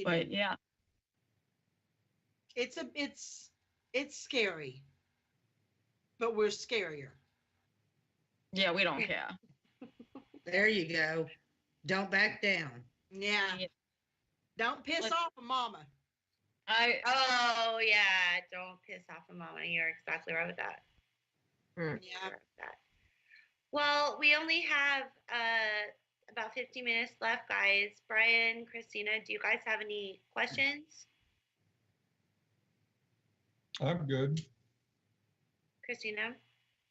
But yeah. It's scary. But we're scarier. Yeah, we don't care. There you go. Don't back down. Yeah. Don't piss off a mama. Oh, yeah. Don't piss off a mama. You're exactly right with that. Yeah. Well, we only have about 50 minutes left, guys. Brian, Christina, do you guys have any questions? I'm good. Christina?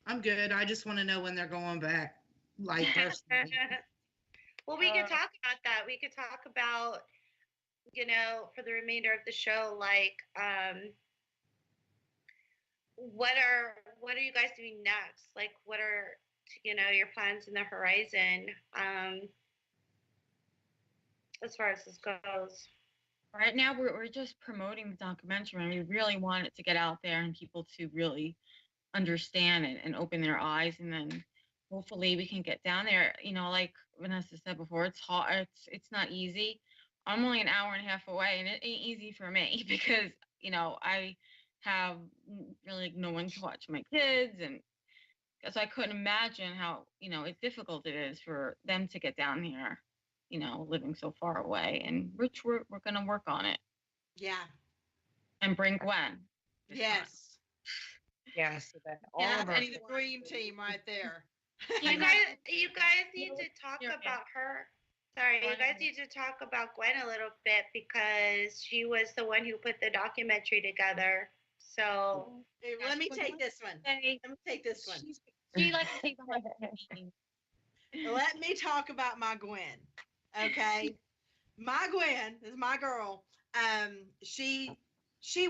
I'm good. I just want to know when they're going back, like personally. Well, we could talk about that. We could talk about, for the remainder of the show, like, what are you guys doing next? Like, what are, your plans in the horizon, as far as this goes? Right now, we're just promoting the documentary, and we really want it to get out there and people to really understand it and open their eyes, and then hopefully we can get down there. Like Vanessa said before, it's hard. It's not easy. I'm only an hour and a half away, and it ain't easy for me because I have really no one to watch my kids, and so I couldn't imagine how it's difficult it is for them to get down here, living so far away. And Rich, we're gonna work on it. Yeah. And bring Gwen. Yes. Yes. So that all Yeah, of our the dream team right there. You guys need to talk about her. Sorry, you guys need to talk about Gwen a little bit because she was the one who put the documentary together. So Let me take this one. She likes to take the high. Let me talk about my Gwen. Okay. My Gwen is my girl. She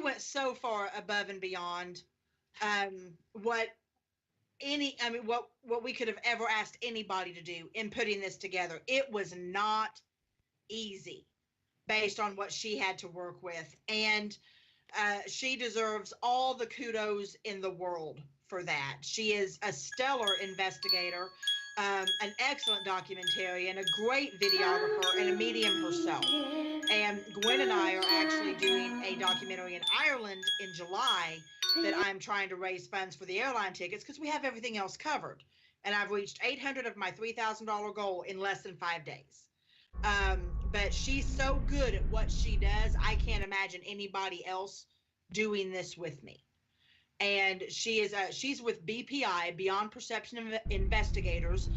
went so far above and beyond what we could have ever asked anybody to do in putting this together. It was not easy based on what she had to work with. And she deserves all the kudos in the world for that. She is a stellar investigator, an excellent documentarian, a great videographer, and a medium herself. And Gwen and I are actually doing a documentary in Ireland in July that I'm trying to raise funds for the airline tickets because we have everything else covered. And I've reached 800 of my $3,000 goal in less than 5 days. But she's so good at what she does, I can't imagine anybody else doing this with me. And she's with BPI, Beyond Perception Investigators.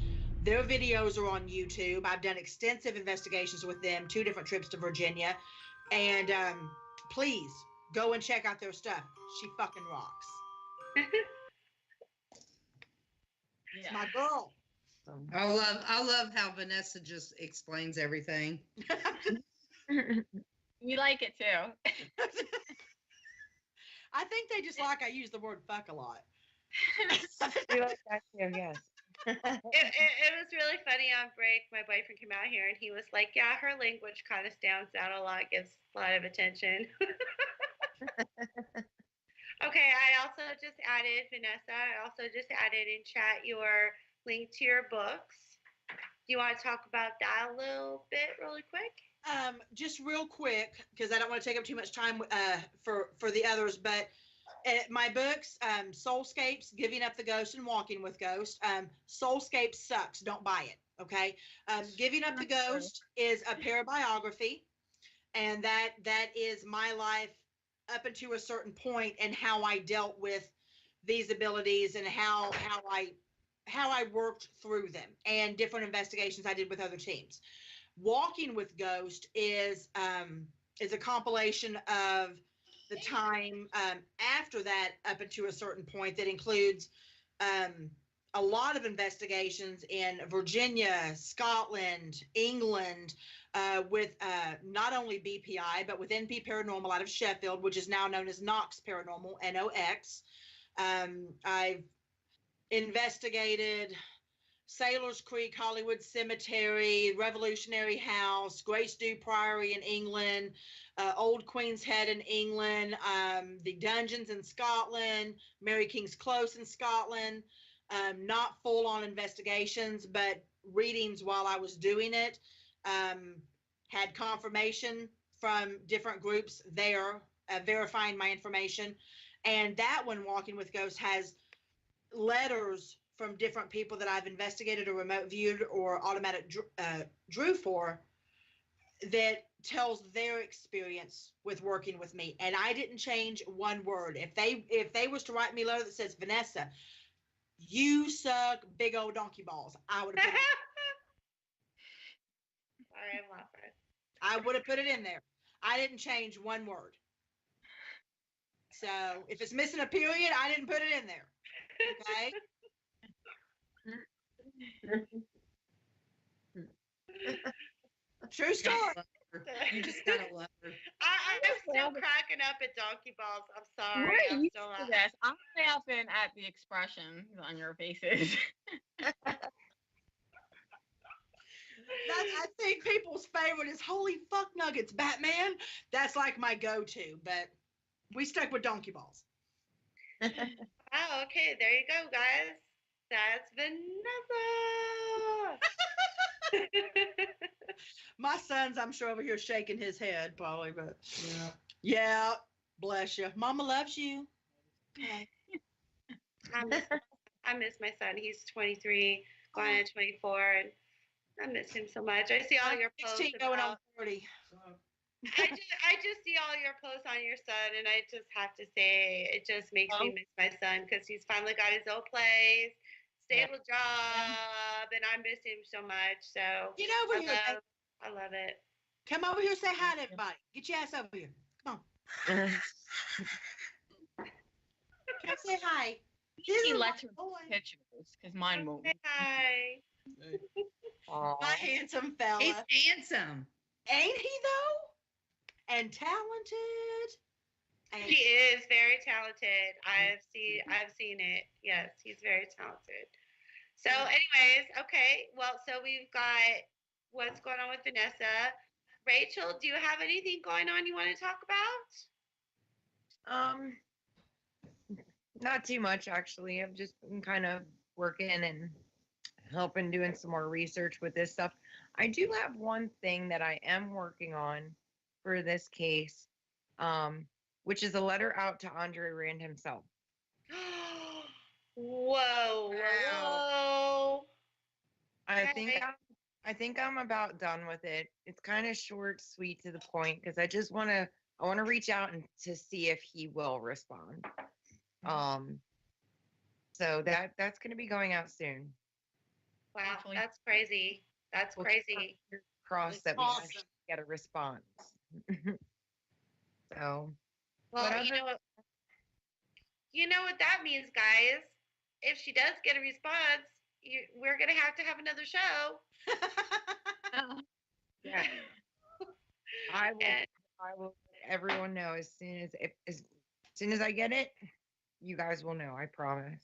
Their videos are on YouTube. I've done extensive investigations with them, 2 different trips to Virginia. And please go and check out their stuff. She fucking rocks. It's my girl. I love how Vanessa just explains everything. We like it too. I think they just like I use the word fuck a lot. We like that too, yes. It was really funny on break. My boyfriend came out here and he was like, yeah, her language kind of stands out a lot, gives a lot of attention. Okay, Vanessa, I also just added in chat your link to your books. Do you want to talk about that a little bit really quick? Just real quick, because I don't want to take up too much time for the others, but my books, Soulscapes, Giving Up the Ghost and Walking with Ghost. Soulscapes sucks. Don't buy it, okay? Giving Up the Ghost is a parabiography, and that is my life up until a certain point and how I dealt with these abilities and how I worked through them and different investigations I did with other teams. Walking with Ghost is a compilation of the time after that up until a certain point that includes a lot of investigations in Virginia, Scotland, England, with not only BPI, but with NP Paranormal out of Sheffield, which is now known as Knox Paranormal, NOX. I've investigated Sailors Creek, Hollywood Cemetery, Revolutionary House, Grace Dew Priory in England, Old Queen's Head in England, the dungeons in Scotland, Mary King's Close in Scotland. Not full-on investigations, but readings while I was doing it. Had confirmation from different groups there verifying my information. And that one, Walking with Ghosts, has letters from different people that I've investigated or remote viewed or automatic drew for that tells their experience with working with me. And I didn't change one word. If they was to write me a letter that says, Vanessa, You suck big old donkey balls. I would have put it, Sorry, I'm laughing. I would have put it in there. I didn't change one word. So if it's missing a period, I didn't put it in there. Okay. True story. You just gotta love her. I'm still cracking up at donkey balls. I'm sorry. We're I'm used still to laughing. this. I'm laughing at the expression on your faces. I think people's favorite is holy fuck nuggets, Batman. That's like my go-to, but we stuck with donkey balls. Oh, okay. There you go, guys. That's Vanessa. My son's, I'm sure, over here shaking his head, probably, but Yeah. yeah, bless you. Mama loves you. Okay. I miss my son. He's 23, going on 24, and I miss him so much. I see all your posts 16 going on about, 40. I just see all your posts on your son, and I just have to say, it just makes me miss my son because he's finally got his own place, stable job, and I miss him so much. So Get over here. Babe. I love it. Come over here, say hi to everybody. Get your ass over here. Come on. Come say hi. He lets her pictures because mine won't. Say hi. My handsome fella. He's handsome. Ain't he though? And talented. And He is very talented. I've seen it. Yes, he's very talented. So, anyways, okay. Well, so we've got what's going on with Vanessa. Rachel, do you have anything going on you want to talk about? Not too much actually. I've just been kind of working and helping doing some more research with this stuff. I do have one thing that I am working on for this case, which is a letter out to Andre Rand himself. Whoa. I Okay. think I'm about done with it. It's kind of short, sweet, to the point because I want to reach out and to see if he will respond. So that's going to be going out soon. Wow, Hopefully. that's crazy. That's We'll crazy. Cross that we awesome. actually get a response. So Well, What you know what that means, guys. If she does get a response, we're gonna have to have another show. yeah, I will. And- I will let everyone know as soon as I get it. You guys will know. I promise.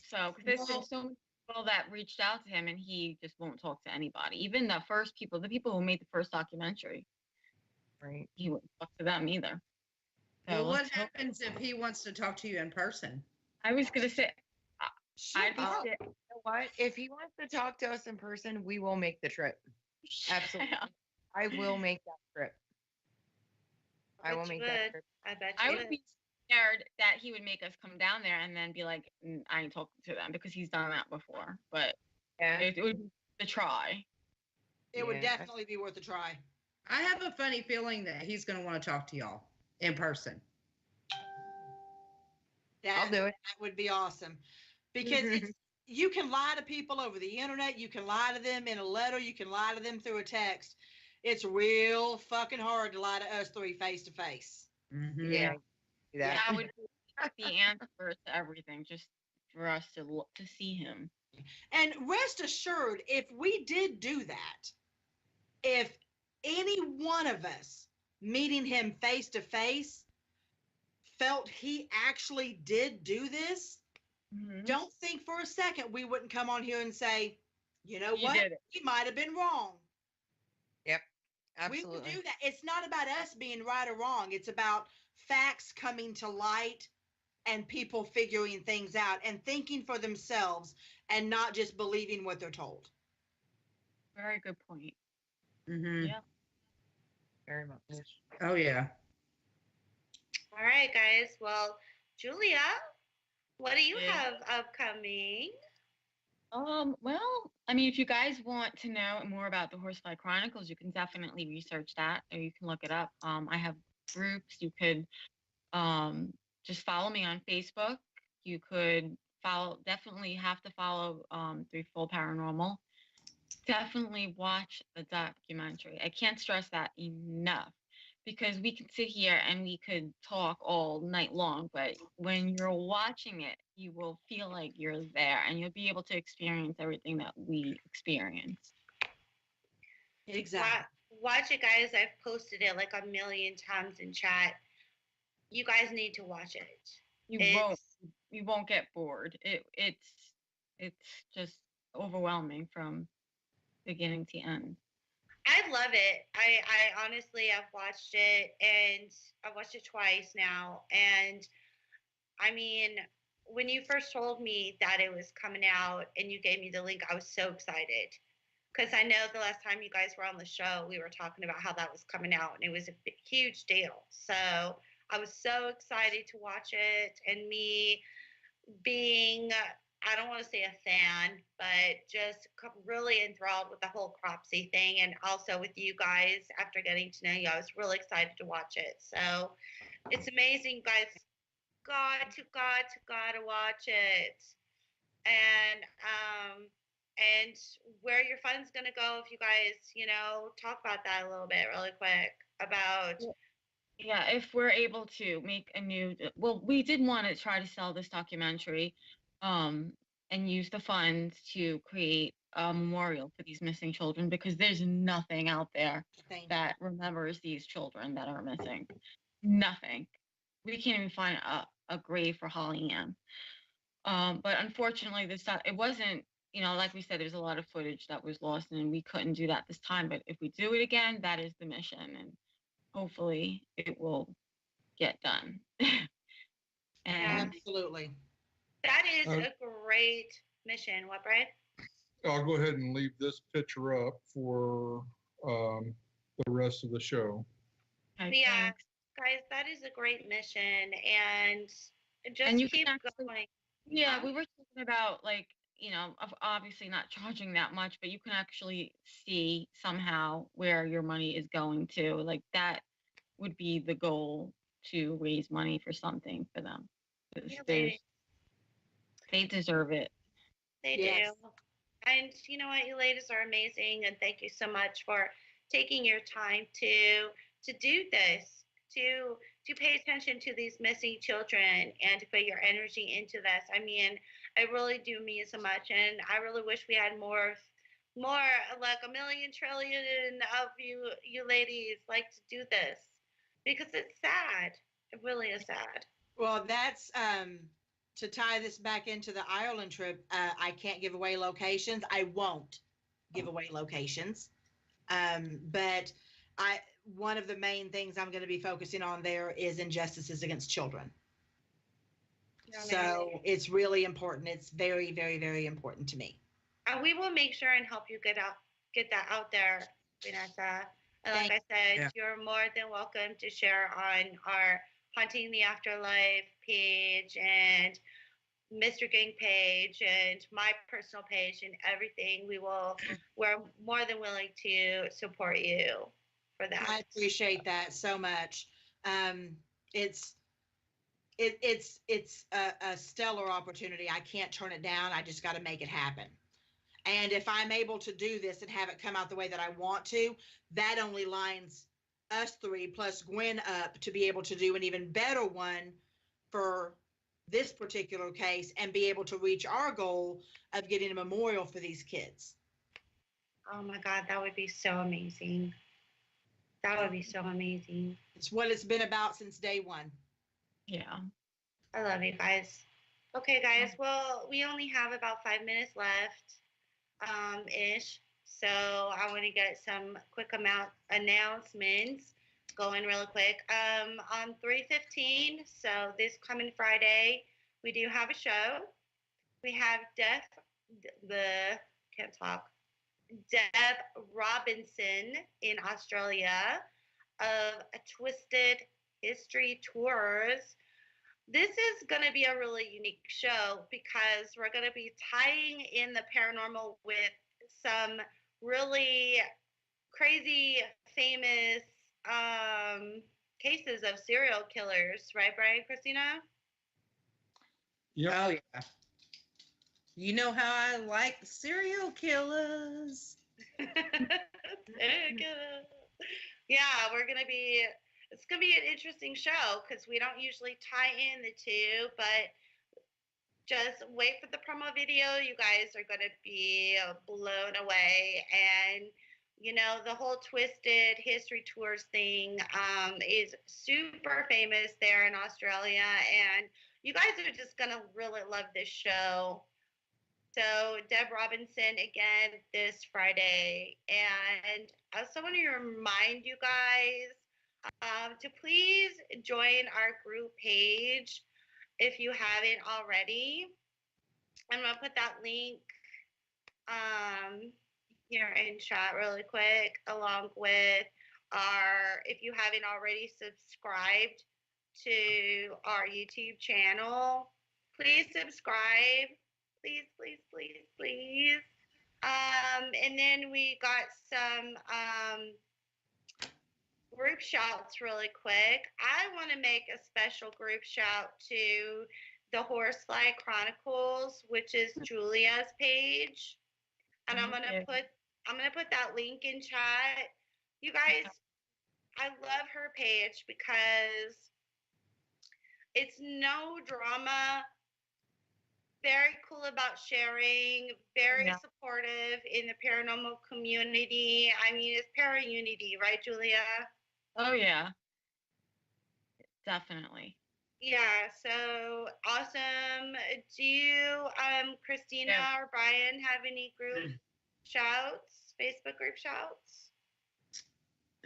So, because there's been so many people that reached out to him and he just won't talk to anybody. Even the people who made the first documentary, Right. he won't talk to them either. So Well, what let's hope- happens if he wants to talk to you in person? I was going to say, I'd be Shut up. sick. You know what? If he wants to talk to us in person, we will make the trip. Absolutely. I will make that trip. I will Bet you make that would. trip. I bet I you would be scared that he would make us come down there and then be like, I ain't talking to them because he's done that before. But Yeah. it would be the try. It would Yeah. definitely be worth a try. I have a funny feeling that he's going to want to talk to y'all in person. I'll do it. That would be awesome. Because you can lie to people over the internet. You can lie to them in a letter. You can lie to them through a text. It's real fucking hard to lie to us three face to face. Mhm. Yeah. Do that. That would be the answer to everything, just for us to see him. And rest assured, if we did do that, if any one of us meeting him face to face felt he actually did do this, Mhm. don't think for a second we wouldn't come on here and say, you know You what? did it. He might have been wrong. Absolutely. We would do that. It's not about us being right or wrong. It's about facts coming to light and people figuring things out and thinking for themselves and not just believing what they're told. Very good point. Mhm. Yeah. Very much. Oh yeah. All right, guys. Well, Julia, what do you Yeah. have upcoming? Well, I mean, if you guys want to know more about the Horsefly Chronicles, you can definitely research that, or you can look it up. I have groups. You could just follow me on Facebook. You could definitely have to follow through Fold Paranormal. Definitely watch the documentary. I can't stress that enough because we can sit here and we could talk all night long, but when you're watching it, you will feel like you're there and you'll be able to experience everything that we experience. Exactly. Watch it, guys. I've posted it like a million times in chat. You guys need to watch it. You won't get bored. It's just overwhelming from beginning to end. I love it. I honestly, I've watched it, and I've watched it twice now. And I mean, when you first told me that it was coming out and you gave me the link, I was so excited. Because I know the last time you guys were on the show, we were talking about how that was coming out, and it was a huge deal. So I was so excited to watch it, and me being, I don't want to say a fan, but just really enthralled with the whole Cropsey thing, and also with you guys after getting to know you, I was really excited to watch it. So it's amazing, guys. Got to watch it. And where your fund's gonna go, if you guys, talk about that a little bit really quick about. Yeah, if we're able to make we did want to try to sell this documentary, and use the funds to create a memorial for these missing children because there's nothing out there that remembers these children that are missing. Nothing. We can't even find a grave for Holly Ann. But unfortunately, it wasn't, like we said, there's a lot of footage that was lost and we couldn't do that this time. But if we do it again, that is the mission. And hopefully it will get done. And absolutely. That is a great mission. What, Brian? I'll go ahead and leave this picture up for the rest of the show. Yeah, guys, that is a great mission. And just keep going. Yeah, we were talking about, like, obviously not charging that much, but you can actually see somehow where your money is going to. Like, that would be the goal, to raise money for something for them. They deserve it. They do. And you know what? You ladies are amazing. And thank you so much for taking your time to do this, to pay attention to these missing children and to put your energy into this. I mean, it really do mean so much. And I really wish we had more like a million trillion of you ladies like to do this, because it's sad. It really is sad. Well, that's to tie this back into the Ireland trip. I can't give away locations. I won't give away locations. But one of the main things I'm going to be focusing on there is injustices against children. So it's really important. It's very, very, very important to me. And we will make sure and help you get that out there, Vanessa. And like I said, you're more than welcome to share on our Haunting the Afterlife page and Mr. Gang page and my personal page and everything. We're more than willing to support you for that. I appreciate that so much. It's a stellar opportunity. I can't turn it down. I just got to make it happen. And if I'm able to do this and have it come out the way that I want to, that only lines us three plus Gwen up to be able to do an even better one for this particular case and be able to reach our goal of getting a memorial for these kids. Oh my God, that would be so amazing. That would be so amazing. It's what it's been about since day one. Yeah. I love you guys. Okay, guys. Well, we only have about 5 minutes left, ish. So I want to get some quick announcements going really quick. On 3/15, so this coming Friday, we do have a show. We have Deb Robinson in Australia of Twisted History Tours. This is going to be a really unique show because we're going to be tying in the paranormal with some really crazy, famous cases of serial killers. Right, Brian, Christina? Yeah. Oh, yeah. You know how I like serial killers. Yeah, it's gonna be an interesting show because we don't usually tie in the two, but just wait for the promo video. You guys are gonna be blown away. And the whole Twisted History Tours thing is super famous there in Australia, and you guys are just gonna really love this show. So Deb Robinson again this Friday. And I also want to remind you guys to please join our group page if you haven't already. I'm going to put that link here in chat really quick, along with if you haven't already subscribed to our YouTube channel, please subscribe. Please, please, please, please. And then we got some group shouts really quick. I want to make a special group shout to the Horsefly Chronicles, which is Julia's page. And I'm gonna put that link in chat. You guys, I love her page because it's no drama. Very cool about sharing, very supportive in the paranormal community. I mean, it's para-unity, right, Julia? Oh, yeah. Definitely. Yeah, so awesome. Do you, Christina or Brian, have any group shouts, Facebook group shouts?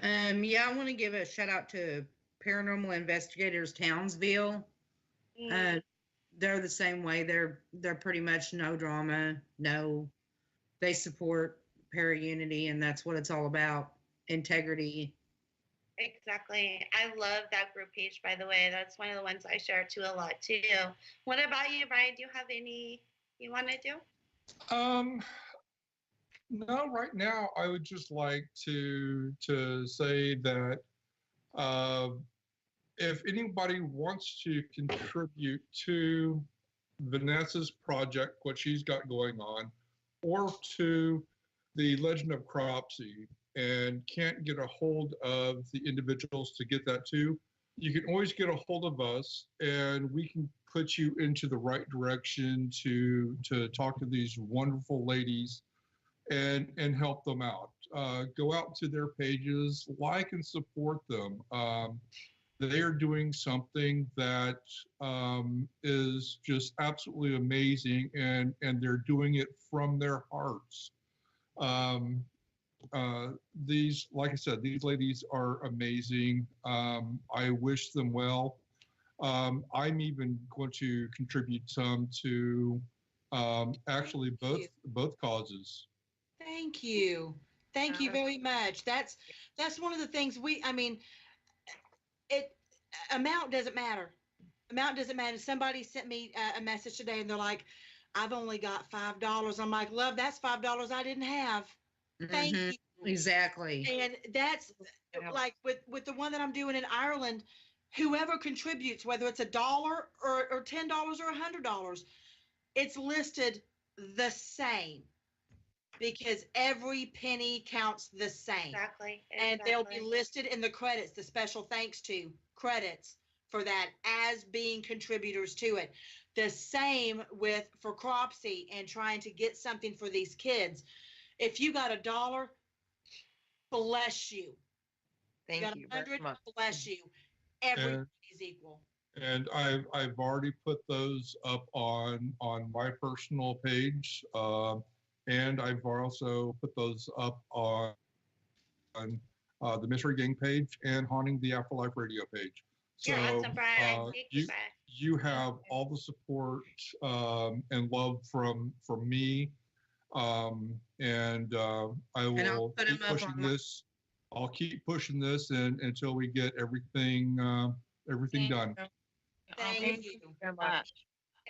Yeah, I want to give a shout out to Paranormal Investigators Townsville. They're the same way. They're pretty much no drama. No, they support para-unity, and that's what it's all about. Integrity. Exactly. I love that group page, by the way. That's one of the ones I share too a lot too. What about you, Brian? Do you have any you want to do? No, right now I would just like to say that if anybody wants to contribute to Vanessa's project, what she's got going on, or to the Legend of Cropsey, and can't get a hold of the individuals to get that to, you can always get a hold of us, and we can put you into the right direction to talk to these wonderful ladies and help them out. Go out to their pages, like and support them. They are doing something that is just absolutely amazing, and they're doing it from their hearts. These, like I said, these ladies are amazing. I wish them well. I'm even going to contribute some to actually both causes. Thank you. Thank you very much. That's one of the things amount doesn't matter. Amount doesn't matter. Somebody sent me a message today and they're like, I've only got $5. I'm like, love, that's $5 I didn't have. Thank you. Exactly. And that's like with the one that I'm doing in Ireland, whoever contributes, whether it's $1 or $10 or $100, it's listed the same, because every penny counts the same. Exactly. And they'll be listed in the credits, the special thanks to credits for that as being contributors to it. The same for Cropsey and trying to get something for these kids. If you got $1, bless you. Thank got you 100, very much. bless you. Everybody is equal. And I've already put those up on my personal page, and I've also put those up on the Mystery Gang page and Haunting the Afterlife Radio page. So you have all the support and love from me, and I will keep pushing this. I'll keep pushing this until we get everything done. Thank you so much.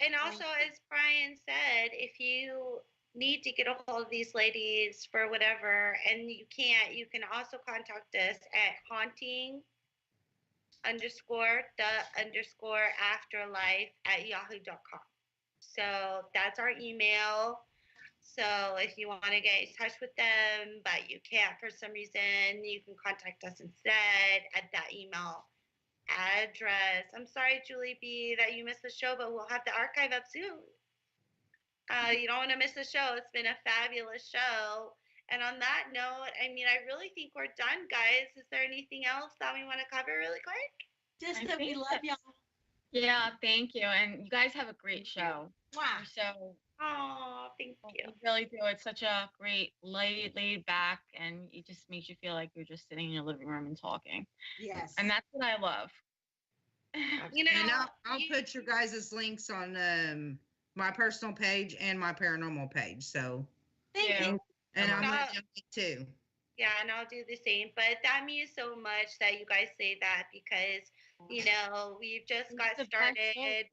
And also, as Brian said, if you need to get a hold of these ladies for whatever and you can't, you can also contact us at haunting_the_afterlife@yahoo.com. So that's our email. So if you want to get in touch with them, but you can't for some reason, you can contact us instead at that email address. I'm sorry, Julie B, that you missed the show, but we'll have the archive up soon. You don't want to miss the show. It's been a fabulous show. And on that note, I mean, I really think we're done, guys. Is there anything else that we want to cover really quick? Just I that we think love y'all. Yeah, thank you. And you guys have a great show. Wow. So Oh, thank you. you really do. It's such a great laid back, and it just makes you feel like you're just sitting in your living room and talking. Yes. And that's what I love. You know, And I'll put your guys' links on my personal page and my paranormal page. So, Thank you. and I'm No. gonna donate too. yeah, and I'll do the same. But that means so much that you guys say that because, you know, we've just got It's the best show. started.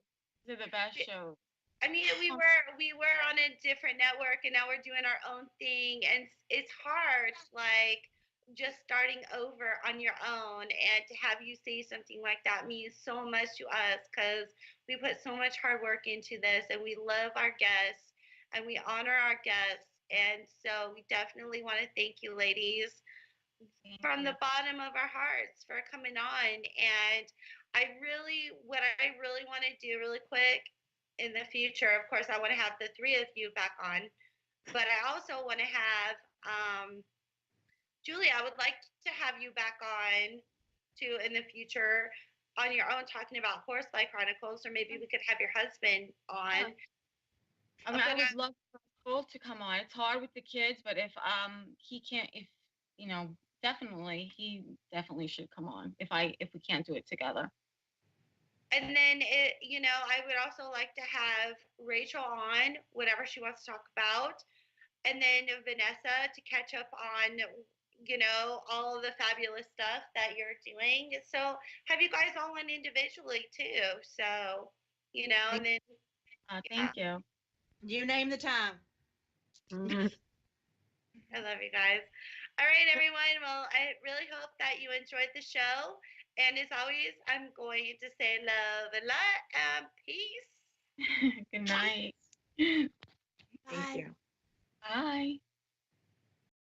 They're the best shows. I mean, we were on a different network, and now we're doing our own thing, and it's hard, like just starting over on your own. And to have you say something like that means so much to us because we put so much hard work into this, and we love our guests, and we honor our guests, and so we definitely want to thank you, ladies, from the bottom of our hearts for coming on. And what I really want to do really quick in the future, of course, I want to have the three of you back on, but I also want to have Julie, I would like to have you back on too in the future on your own talking about Horsefly Chronicles, or maybe we could have your husband on. I mean, I would love for Fold to come on. It's hard with the kids, but if he can't, if you know, he definitely should come on if we can't do it together. And then I would also like to have Rachel on whatever she wants to talk about, and then Vanessa to catch up on all of the fabulous stuff that you're doing. So have you guys all on individually too. So and then Thank you. You name the time. I love you guys. All right, everyone. Well, I really hope that you enjoyed the show. And as always, I'm going to say love and light and peace. Good night. Thank you. Bye.